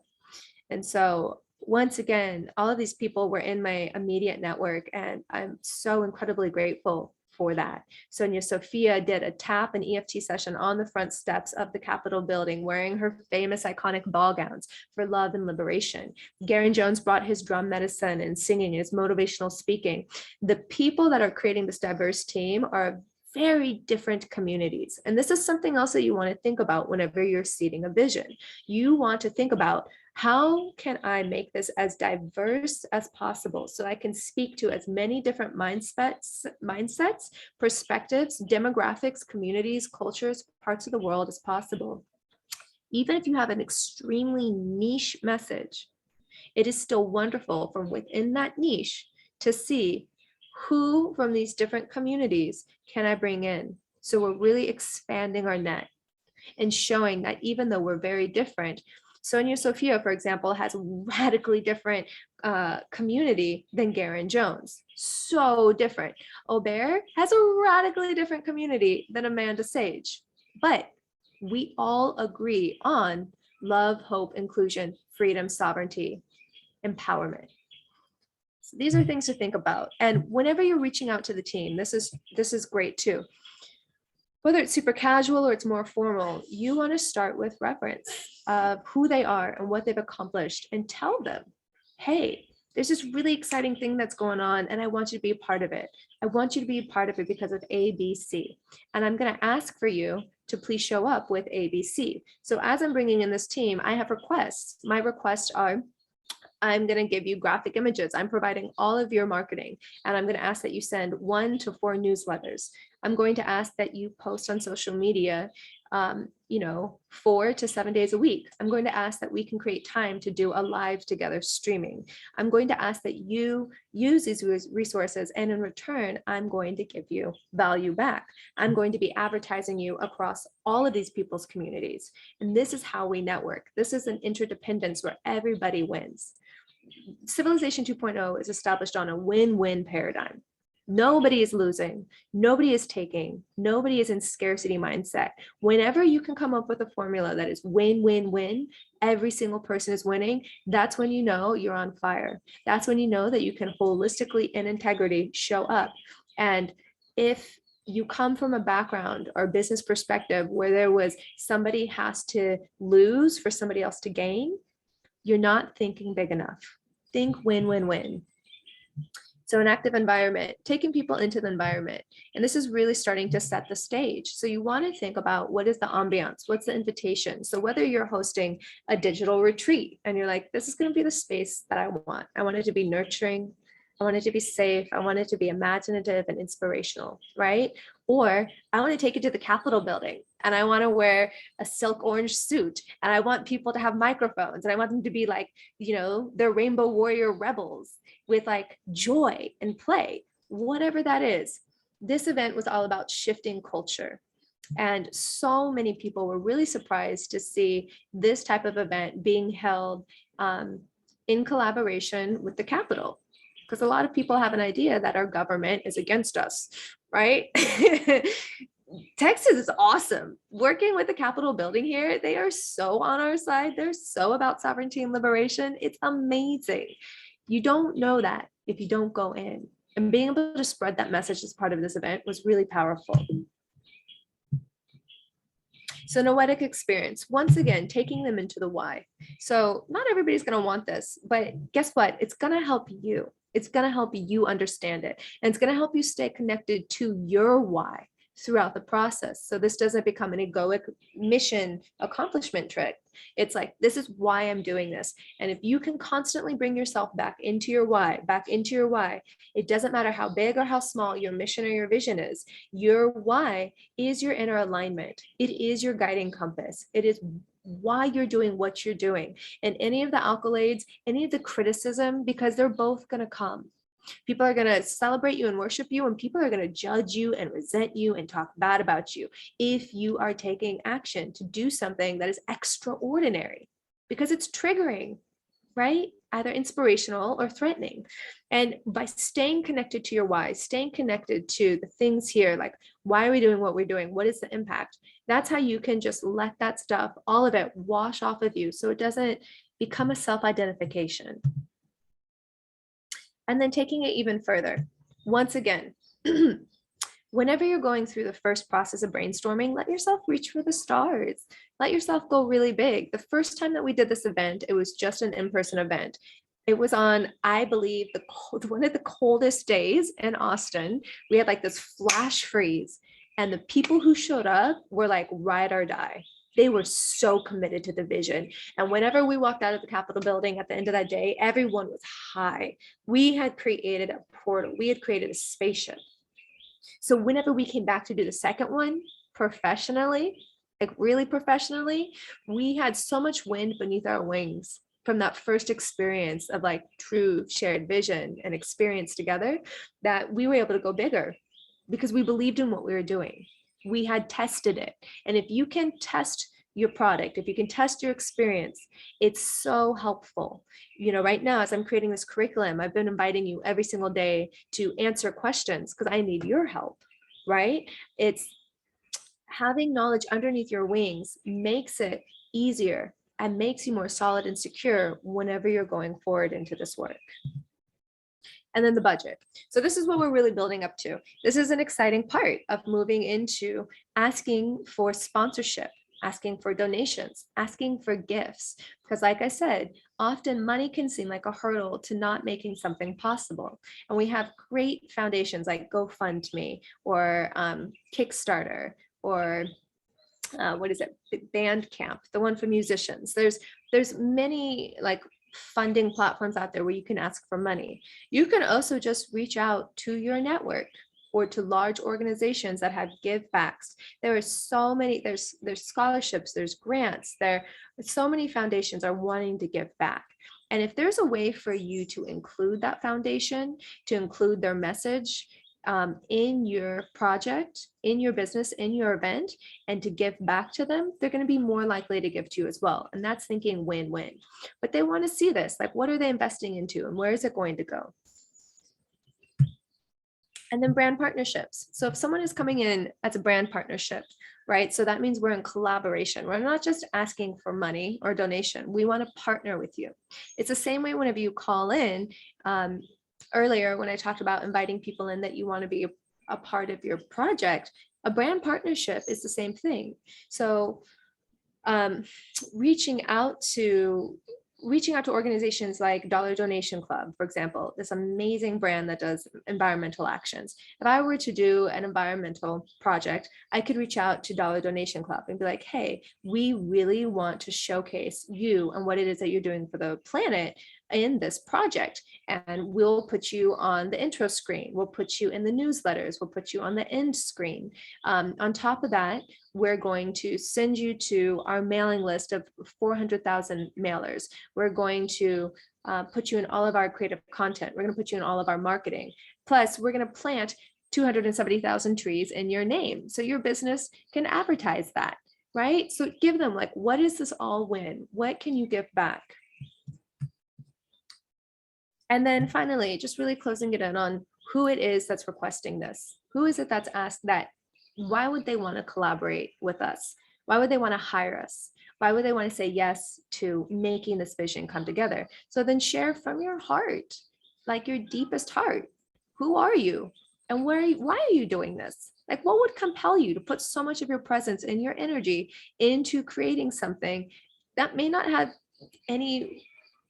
And so once again, all of these people were in my immediate network, and I'm so incredibly grateful for that. Sonia Sophia did a tap and EFT session on the front steps of the Capitol building, wearing her famous iconic ball gowns for love and liberation. Garen Jones brought his drum medicine and singing and his motivational speaking. The people that are creating this diverse team are very different communities. And this is something else that you want to think about whenever you're seeding a vision. You want to think about, how can I make this as diverse as possible so I can speak to as many different mindsets, perspectives, demographics, communities, cultures, parts of the world as possible. Even if you have an extremely niche message, it is still wonderful from within that niche to see who from these different communities can I bring in. So we're really expanding our net and showing that even though we're very different, Sonia Sophia, for example, has a radically different community than Garen Jones. So different. Aubert has a radically different community than Amanda Sage. But we all agree on love, hope, inclusion, freedom, sovereignty, empowerment. So these are things to think about. And whenever you're reaching out to the team, this is great too. Whether it's super casual or it's more formal, you want to start with reference of who they are and what they've accomplished, and tell them, hey, there's this really exciting thing that's going on and I want you to be a part of it. I want you to be a part of it because of A, B, C. And I'm going to ask for you to please show up with A, B, C. So as I'm bringing in this team, I have requests. My requests are, I'm going to give you graphic images. I'm providing all of your marketing, and I'm going to ask that you send 1 to 4 newsletters. I'm going to ask that you post on social media, 4 to 7 days a week. I'm going to ask that we can create time to do a live together streaming. I'm going to ask that you use these resources, and in return, I'm going to give you value back. I'm going to be advertising you across all of these people's communities. And this is how we network. This is an interdependence where everybody wins. Civilization 2.0 is established on a win-win paradigm. Nobody is losing, nobody is taking, nobody is in scarcity mindset. Whenever you can come up with a formula that is win-win-win, every single person is winning, that's when you know you're on fire. That's when you know that you can holistically, in integrity, show up. And if you come from a background or business perspective where there was somebody has to lose for somebody else to gain, you're not thinking big enough. Think win-win-win. So an active environment, taking people into the environment. And this is really starting to set the stage. So you want to think about, what is the ambiance? What's the invitation? So whether you're hosting a digital retreat and you're like, this is going to be the space that I want it to be nurturing. I want it to be safe. I want it to be imaginative and inspirational, right? Or I want to take it to the Capitol building and I want to wear a silk orange suit and I want people to have microphones and I want them to be like, they're rainbow warrior rebels with like joy and play, whatever that is. This event was all about shifting culture. And so many people were really surprised to see this type of event being held in collaboration with the Capitol. Because a lot of people have an idea that our government is against us, right? Texas is awesome. Working with the Capitol building here, they are so on our side. They're so about sovereignty and liberation. It's amazing. You don't know that if you don't go in. And being able to spread that message as part of this event was really powerful. So noetic experience, once again, taking them into the why. So not everybody's going to want this, but guess what? It's going to help you. It's going to help you understand it. And it's going to help you stay connected to your why throughout the process. So this doesn't become an egoic mission accomplishment trick. It's like, this is why I'm doing this. And if you can constantly bring yourself back into your why, it doesn't matter how big or how small your mission or your vision is. Your why is your inner alignment. It is your guiding compass. It is why you're doing what you're doing. And any of the accolades, any of the criticism, because they're both going to come. People are going to celebrate you and worship you, and people are going to judge you and resent you and talk bad about you if you are taking action to do something that is extraordinary, because it's triggering, right? Either inspirational or threatening. And by staying connected to your why, staying connected to the things here, like, why are we doing what we're doing? What is the impact? That's how you can just let that stuff, all of it, wash off of you, so it doesn't become a self-identification. And then taking it even further, once again, whenever you're going through the first process of brainstorming, let yourself reach for the stars. Let yourself go really big. The first time that we did this event, it was just an in-person event. It was on, I believe, one of the coldest days in Austin. We had like this flash freeze, and the people who showed up were like ride or die. They were so committed to the vision. And whenever we walked out of the Capitol building at the end of that day, everyone was high. We had created a portal. We had created a spaceship. So whenever we came back to do the second one professionally, like really professionally, we had so much wind beneath our wings from that first experience of like true shared vision and experience together, that we were able to go bigger because we believed in what we were doing. We had tested it. And if you can test your product, if you can test your experience, it's so helpful. You know, right now, as I'm creating this curriculum, I've been inviting you every single day to answer questions because I need your help, right? It's having knowledge underneath your wings makes it easier and makes you more solid and secure whenever you're going forward into this work. And then the budget. So this is what we're really building up to. This is an exciting part of moving into asking for sponsorship, asking for donations, asking for gifts. Because like I said, often money can seem like a hurdle to not making something possible. And we have great foundations like GoFundMe or Kickstarter or what is it, Bandcamp, the one for musicians. There's many like funding platforms out there where you can ask for money. You can also just reach out to your network or to large organizations that have give backs. There are so many, there's scholarships, there's grants, there so many foundations are wanting to give back. And if there's a way for you to include that foundation, to include their message in your project, in your business, in your event, and to give back to them, they're going to be more likely to give to you as well. And that's thinking win-win. But they want to see this, like, what are they investing into and where is it going to go? And then brand partnerships. So if someone is coming in as a brand partnership, right? So that means we're in collaboration. We're not just asking for money or donation. We want to partner with you. It's the same way whenever you call in. Earlier, when I talked about inviting people in that you want to be a part of your project, a brand partnership is the same thing. So reaching out to organizations like Dollar Donation Club, for example, this amazing brand that does environmental actions. If I were to do an environmental project, I could reach out to Dollar Donation Club and be like, hey, we really want to showcase you and what it is that you're doing for the planet in this project. And we'll put you on the intro screen. We'll put you in the newsletters. We'll put you on the end screen. On top of that, we're going to send you to our mailing list of 400,000 mailers. We're going to put you in all of our creative content. We're going to put you in all of our marketing. Plus, we're going to plant 270,000 trees in your name. So your business can advertise that, right? So give them like, what is this all win? What can you give back? And then finally, just really closing it in on who it is that's requesting this. Who is it that's asked that? Why would they want to collaborate with us? Why would they want to hire us? Why would they want to say yes to making this vision come together? So then share from your heart, like your deepest heart. Who are you? And why are you doing this? Like, what would compel you to put so much of your presence and your energy into creating something that may not have any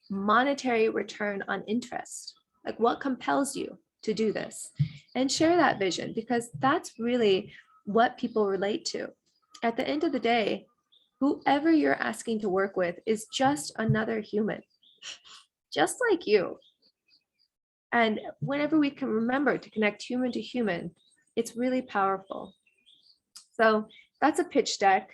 monetary return on interest? Like, what compels you to do this? And share that vision, because that's really what people relate to. At the end of the day, whoever you're asking to work with is just another human, just like you. And whenever we can remember to connect human to human, it's really powerful. So that's a pitch deck.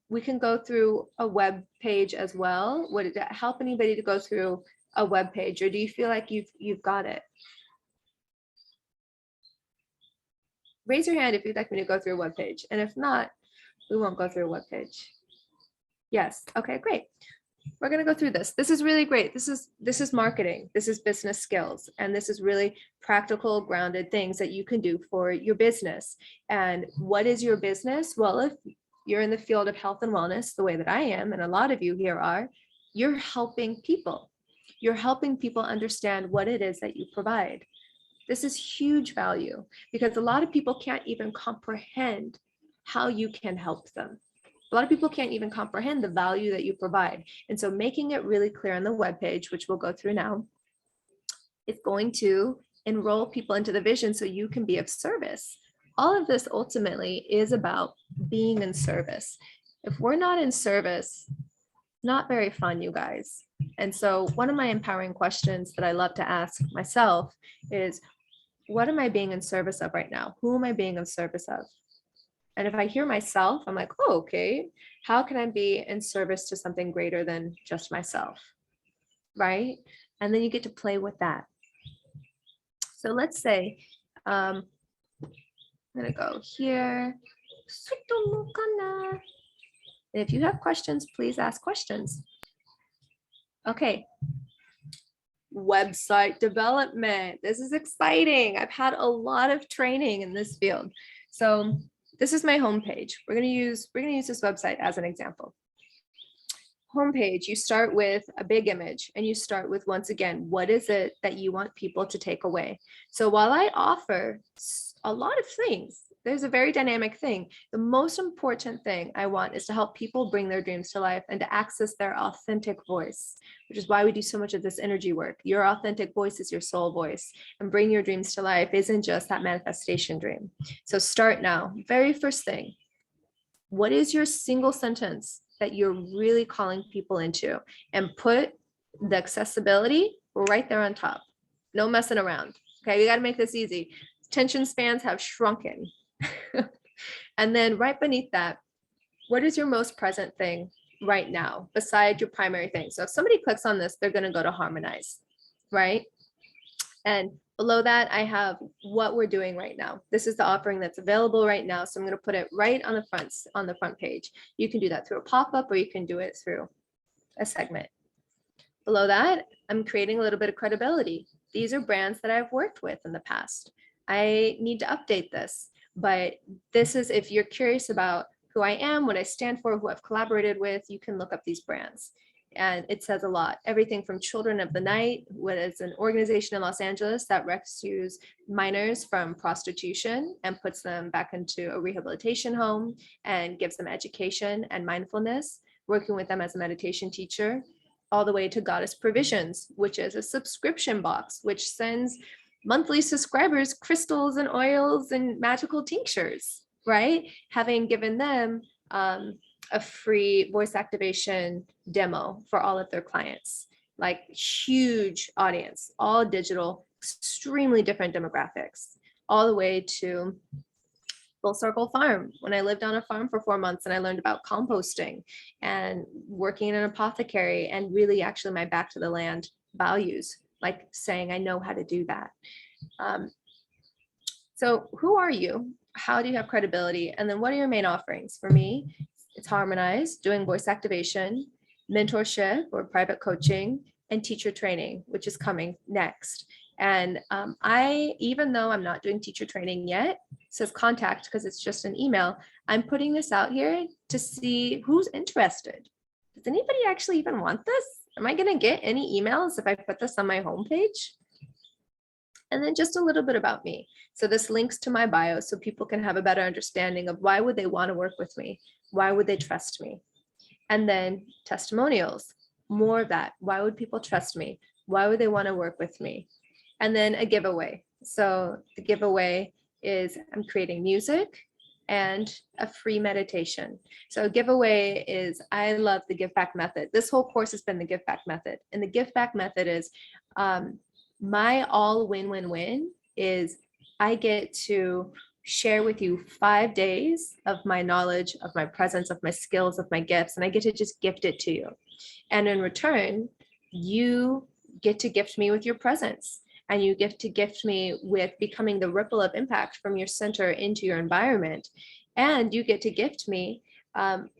We can go through a web page as well. Would it help anybody to go through a web page, or do you feel like you've got it? Raise your hand if you'd like me to go through a web page, and if not, we won't go through a web page. Yes. Okay, great. We're going to go through this. This is really great. This is marketing. This is business skills. And this is really practical, grounded things that you can do for your business. And what is your business? Well, if you're in the field of health and wellness, the way that I am, and a lot of you here are, you're helping people. You're helping people understand what it is that you provide. This is huge value, because a lot of people can't even comprehend how you can help them. A lot of people can't even comprehend the value that you provide. And so making it really clear on the webpage, which we'll go through now, is going to enroll people into the vision so you can be of service. All of this ultimately is about being in service. If we're not in service, not very fun, you guys. And so one of my empowering questions that I love to ask myself is, what am I being in service of right now? Who am I being in service of? And if I hear myself, I'm like, oh, okay, how can I be in service to something greater than just myself? Right? And then you get to play with that. So let's say, I'm going to go here. And if you have questions, please ask questions. Okay. Website development. This is exciting. I've had a lot of training in this field. So this is my homepage. We're going to use this website as an example. Homepage, you start with a big image, and you start with, once again, what is it that you want people to take away? So while I offer a lot of things, there's a very dynamic thing. The most important thing I want is to help people bring their dreams to life and to access their authentic voice, which is why we do so much of this energy work. Your authentic voice is your soul voice, and bring your dreams to life isn't just that manifestation dream. So start now. Very first thing, what is your single sentence that you're really calling people into? And put the accessibility right there on top. No messing around. Okay, we got to make this easy. Attention spans have shrunken. And then right beneath that, what is your most present thing right now besides your primary thing? So if somebody clicks on this, they're going to go to Harmonize, right? And below that, I have what we're doing right now. This is the offering that's available right now. So I'm going to put it right on the front page. You can do that through a pop-up, or you can do it through a segment. Below that, I'm creating a little bit of credibility. These are brands that I've worked with in the past. I need to update this, but this is, if you're curious about who I am, what I stand for, who I've collaborated with, you can look up these brands. And it says a lot. Everything from Children of the Night, what is an organization in Los Angeles that rescues minors from prostitution and puts them back into a rehabilitation home and gives them education and mindfulness, working with them as a meditation teacher, all the way to Goddess Provisions, which is a subscription box, which sends monthly subscribers crystals and oils and magical tinctures, right? Having given them a free voice activation demo for all of their clients, like huge audience, all digital, extremely different demographics, all the way to Full Circle Farm. When I lived on a farm for 4 months and I learned about composting and working in an apothecary, and really actually my back to the land values, like saying I know how to do that. So who are you? How do you have credibility? And then what are your main offerings? For me, it's Harmonize, doing voice activation, mentorship or private coaching, and teacher training, which is coming next. And even though I'm not doing teacher training yet, it says contact because it's just an email, I'm putting this out here to see who's interested. Does anybody actually even want this? Am I going to get any emails if I put this on my homepage? And then just a little bit about me. So this links to my bio so people can have a better understanding of why would they want to work with me? Why would they trust me? And then testimonials, more of that. Why would people trust me? Why would they want to work with me? And then a giveaway. So the giveaway is I'm creating music and a free meditation. So a giveaway is, I love the give back method. This whole course has been the give back method. And the give back method is my all win-win-win is I get to share with you 5 days of my knowledge, of my presence, of my skills, of my gifts, and I get to just gift it to you. And in return, you get to gift me with your presence, and you get to gift me with becoming the ripple of impact from your center into your environment. And you get to gift me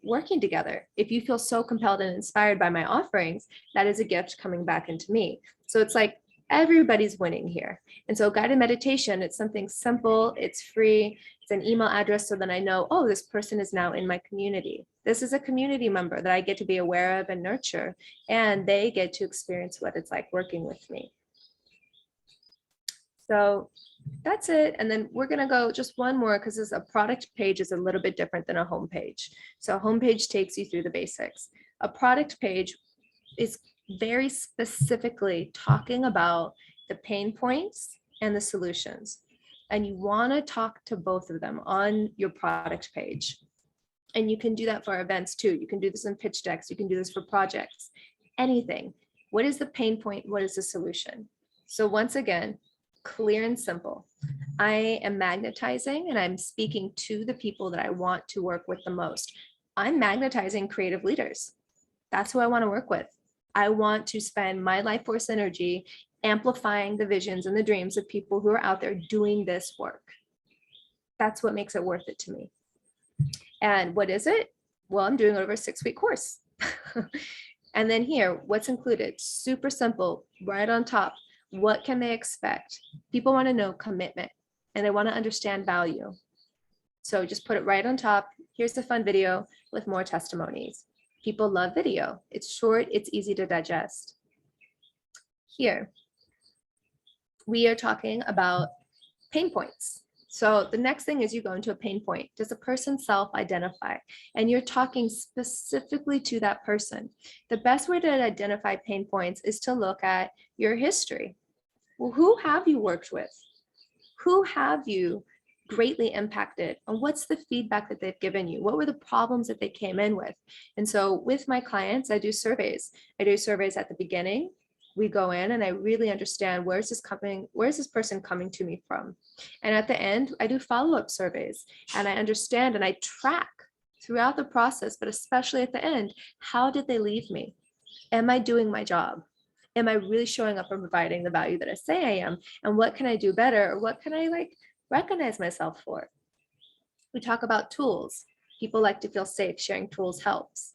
working together. If you feel so compelled and inspired by my offerings, that is a gift coming back into me. So it's like everybody's winning here. And so guided meditation, it's something simple, it's free, it's an email address so that I know, oh, this person is now in my community. This is a community member that I get to be aware of and nurture, and they get to experience what it's like working with me. So that's it. And then we're gonna go just one more because this a product page is a little bit different than a home page. So a home page takes you through the basics. A product page is very specifically talking about the pain points and the solutions. And you want to talk to both of them on your product page. And you can do that for events too. You can do this in pitch decks. You can do this for projects, anything. What is the pain point? What is the solution? So once again, clear and simple. I am magnetizing and I'm speaking to the people that I want to work with the most. I'm magnetizing creative leaders. That's who I want to work with. I want to spend my life force energy amplifying the visions and the dreams of people who are out there doing this work. That's what makes it worth it to me. And what is it? Well, I'm doing over a 6-week course. And then here, what's included? Super simple, right on top. What can they expect? People want to know commitment and they want to understand value. So just put it right on top. Here's a fun video with more testimonies. People love video. It's short, it's easy to digest. Here, we are talking about pain points. So the next thing is you go into a pain point. Does a person self-identify? And you're talking specifically to that person. The best way to identify pain points is to look at your history. Well, who have you worked with? Who have you greatly impacted, and what's the feedback that they've given you? What were the problems that they came in with? And so with my clients, I do surveys. I do surveys at the beginning. We go in and I really understand where's this person coming to me from? And at the end, I do follow-up surveys and I understand and I track throughout the process, but especially at the end, how did they leave me? Am I doing my job? Am I really showing up and providing the value that I say I am? And what can I do better? Or what can I recognize myself for? We talk about tools. People like to feel safe. Sharing tools helps.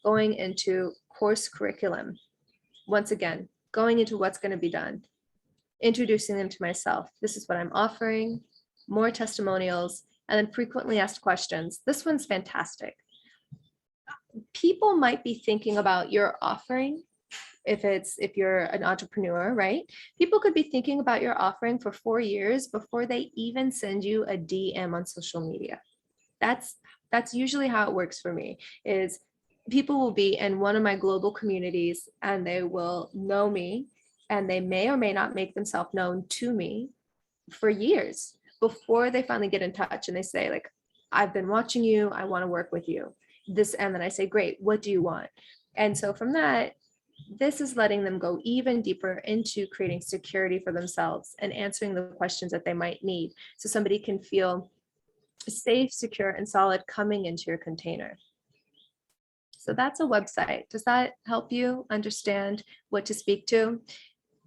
Going into course curriculum. Once again, going into what's going to be done. Introducing them to myself. This is what I'm offering. More testimonials. And then frequently asked questions. This one's fantastic. People might be thinking about your offering. If you're an entrepreneur, right? People could be thinking about your offering for 4 years before they even send you a DM on social media. That's usually how it works for me, is people will be in one of my global communities and they will know me and they may or may not make themselves known to me for years before they finally get in touch and they say like, I've been watching you, I want to work with you. And then I say, great, what do you want? And so from that, this is letting them go even deeper into creating security for themselves and answering the questions that they might need. So somebody can feel safe, secure, and solid coming into your container. So that's a website. Does that help you understand what to speak to?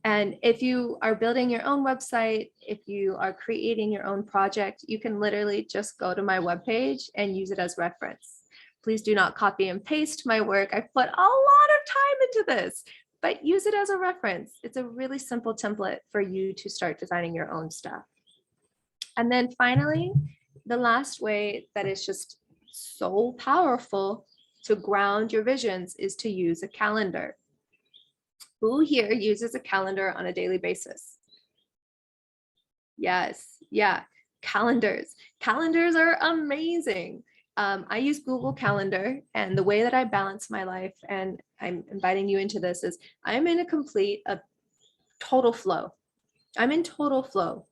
And if you are building your own website, if you are creating your own project, you can literally just go to my webpage and use it as reference. Please do not copy and paste my work. I've put a lot of time into this, but use it as a reference. It's a really simple template for you to start designing your own stuff. And then finally, the last way that is just so powerful to ground your visions is to use a calendar. Who here uses a calendar on a daily basis? Yes. Yeah. Calendars. Calendars are amazing. I use Google Calendar, and the way that I balance my life, and I'm inviting you into this, is I'm in a total flow. I'm in total flow.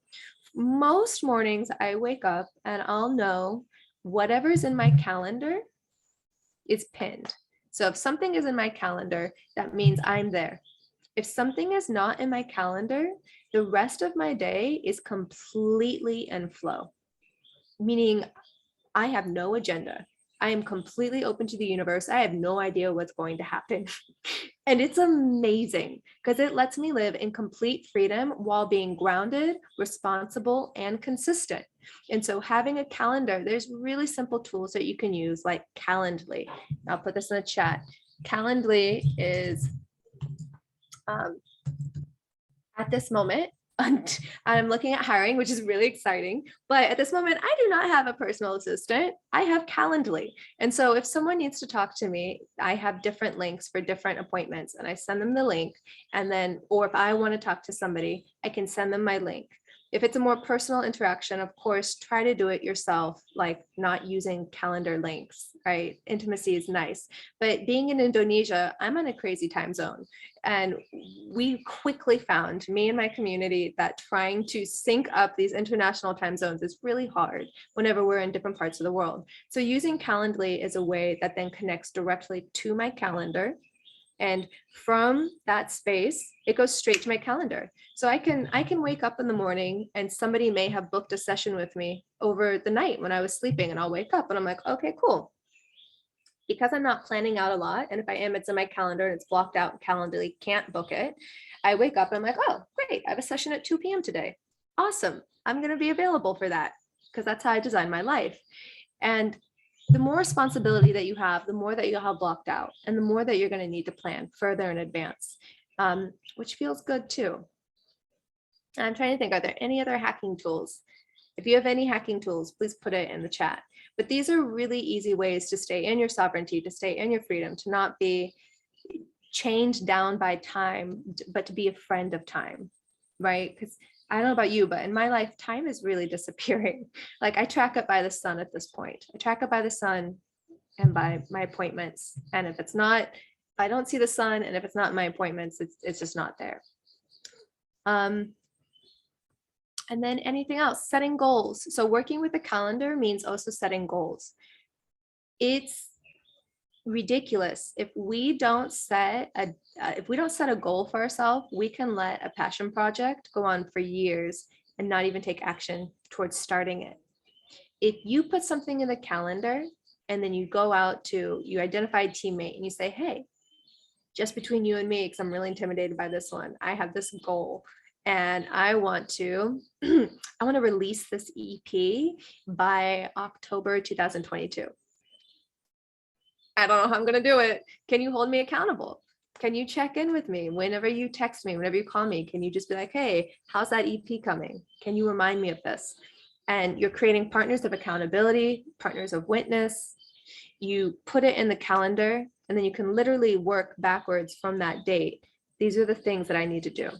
Most mornings I wake up and I'll know whatever's in my calendar is pinned. So if something is in my calendar, that means I'm there. If something is not in my calendar, the rest of my day is completely in flow, meaning I have no agenda. I am completely open to the universe. I have no idea what's going to happen. And it's amazing because it lets me live in complete freedom while being grounded, responsible, and consistent. And so having a calendar, there's really simple tools that you can use like Calendly. I'll put this in the chat. Calendly is at this moment, I'm looking at hiring, which is really exciting. But at this moment, I do not have a personal assistant. I have Calendly. And so if someone needs to talk to me, I have different links for different appointments and I send them the link. And then, or if I want to talk to somebody, I can send them my link. If it's a more personal interaction, of course, try to do it yourself, like not using calendar links, right? Intimacy is nice. But being in Indonesia, I'm on a crazy time zone. And we quickly found, me and my community, that trying to sync up these international time zones is really hard whenever we're in different parts of the world. So using Calendly is a way that then connects directly to my calendar. And from that space, it goes straight to my calendar. So I can wake up in the morning and somebody may have booked a session with me over the night when I was sleeping, and I'll wake up and I'm like, okay, cool. Because I'm not planning out a lot, and if I am, it's in my calendar and it's blocked out and Calendly can't book it. I wake up and I'm like, oh, great, I have a session at 2 p.m. today. Awesome. I'm going to be available for that because that's how I design my life. And the more responsibility that you have, the more that you'll have blocked out and the more that you're going to need to plan further in advance, which feels good too. And I'm trying to think, are there any other hacking tools? If you have any hacking tools, please put it in the chat. But these are really easy ways to stay in your sovereignty, to stay in your freedom, to not be chained down by time, but to be a friend of time, right? Because I don't know about you, but in my life, time is really disappearing. Like I track it by the sun at this point. I track it by the sun and by my appointments. And if it's not, if I don't see the sun, and if it's not in my appointments, it's just not there. And then anything else, setting goals. So working with a calendar means also setting goals. It's ridiculous if we don't set a goal for ourselves. We can let a passion project go on for years and not even take action towards starting it. If you put something in the calendar and then you go out to, you identify a teammate and you say, hey, just between you and me, because I'm really intimidated by this one, I have this goal and I want to release this EP by October 2022. I don't know how I'm going to do it. Can you hold me accountable? Can you check in with me whenever you text me, whenever you call me? Can you just be like, hey, how's that EP coming? Can you remind me of this? And you're creating partners of accountability, partners of witness. You put it in the calendar, and then you can literally work backwards from that date. These are the things that I need to do.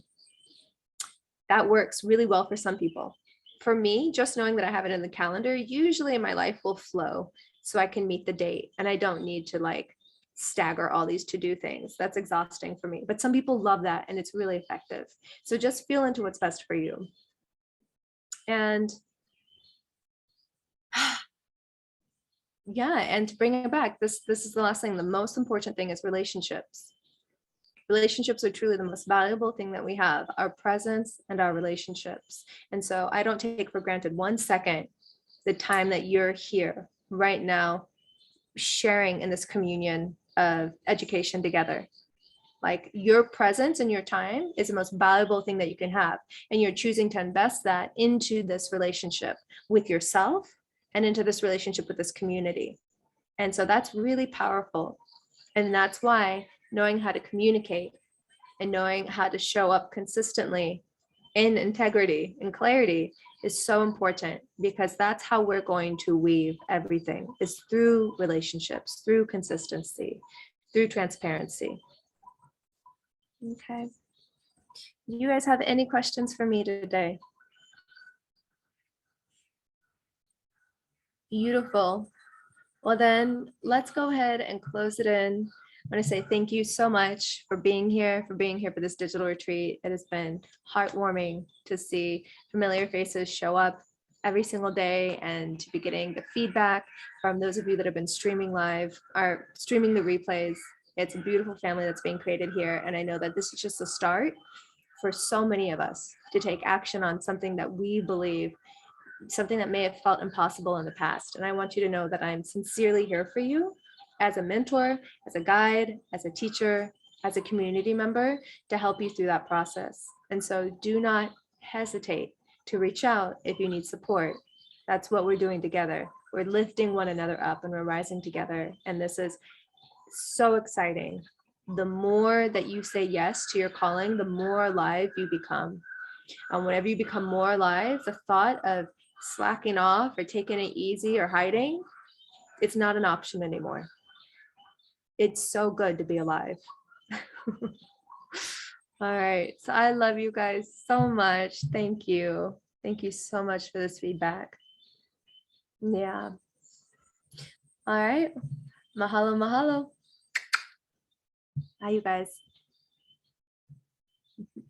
That works really well for some people. For me, just knowing that I have it in the calendar, usually my life will flow so I can meet the date and I don't need to like stagger all these to-do things. That's exhausting for me, but some people love that and it's really effective. So just feel into what's best for you. And yeah, and to bring it back, this is the last thing. The most important thing is relationships. Relationships are truly the most valuable thing that we have, our presence and our relationships. And so I don't take for granted 1 second the time that you're here right now, sharing in this communion of education together. Like your presence and your time is the most valuable thing that you can have. And you're choosing to invest that into this relationship with yourself and into this relationship with this community. And so that's really powerful. And that's why knowing how to communicate and knowing how to show up consistently in integrity and clarity is so important, because that's how we're going to weave everything, is through relationships, through consistency, through transparency. Okay. You guys have any questions for me today? Beautiful. Well, then let's go ahead and close it in. I want to say thank you so much for being here, for this digital retreat. It has been heartwarming to see familiar faces show up every single day and to be getting the feedback from those of you that have been streaming live or streaming the replays. It's a beautiful family that's being created here. And I know that this is just a start for so many of us to take action on something that we believe, something that may have felt impossible in the past. And I want you to know that I'm sincerely here for you as a mentor, as a guide, as a teacher, as a community member to help you through that process. And so do not hesitate to reach out if you need support. That's what we're doing together. We're lifting one another up and we're rising together. And this is so exciting. The more that you say yes to your calling, the more alive you become. And whenever you become more alive, the thought of slacking off or taking it easy or hiding, it's not an option anymore. It's so good to be alive. All right. So I love you guys so much. Thank you. Thank you so much for this feedback. Yeah. All right. Mahalo, mahalo. Bye, you guys.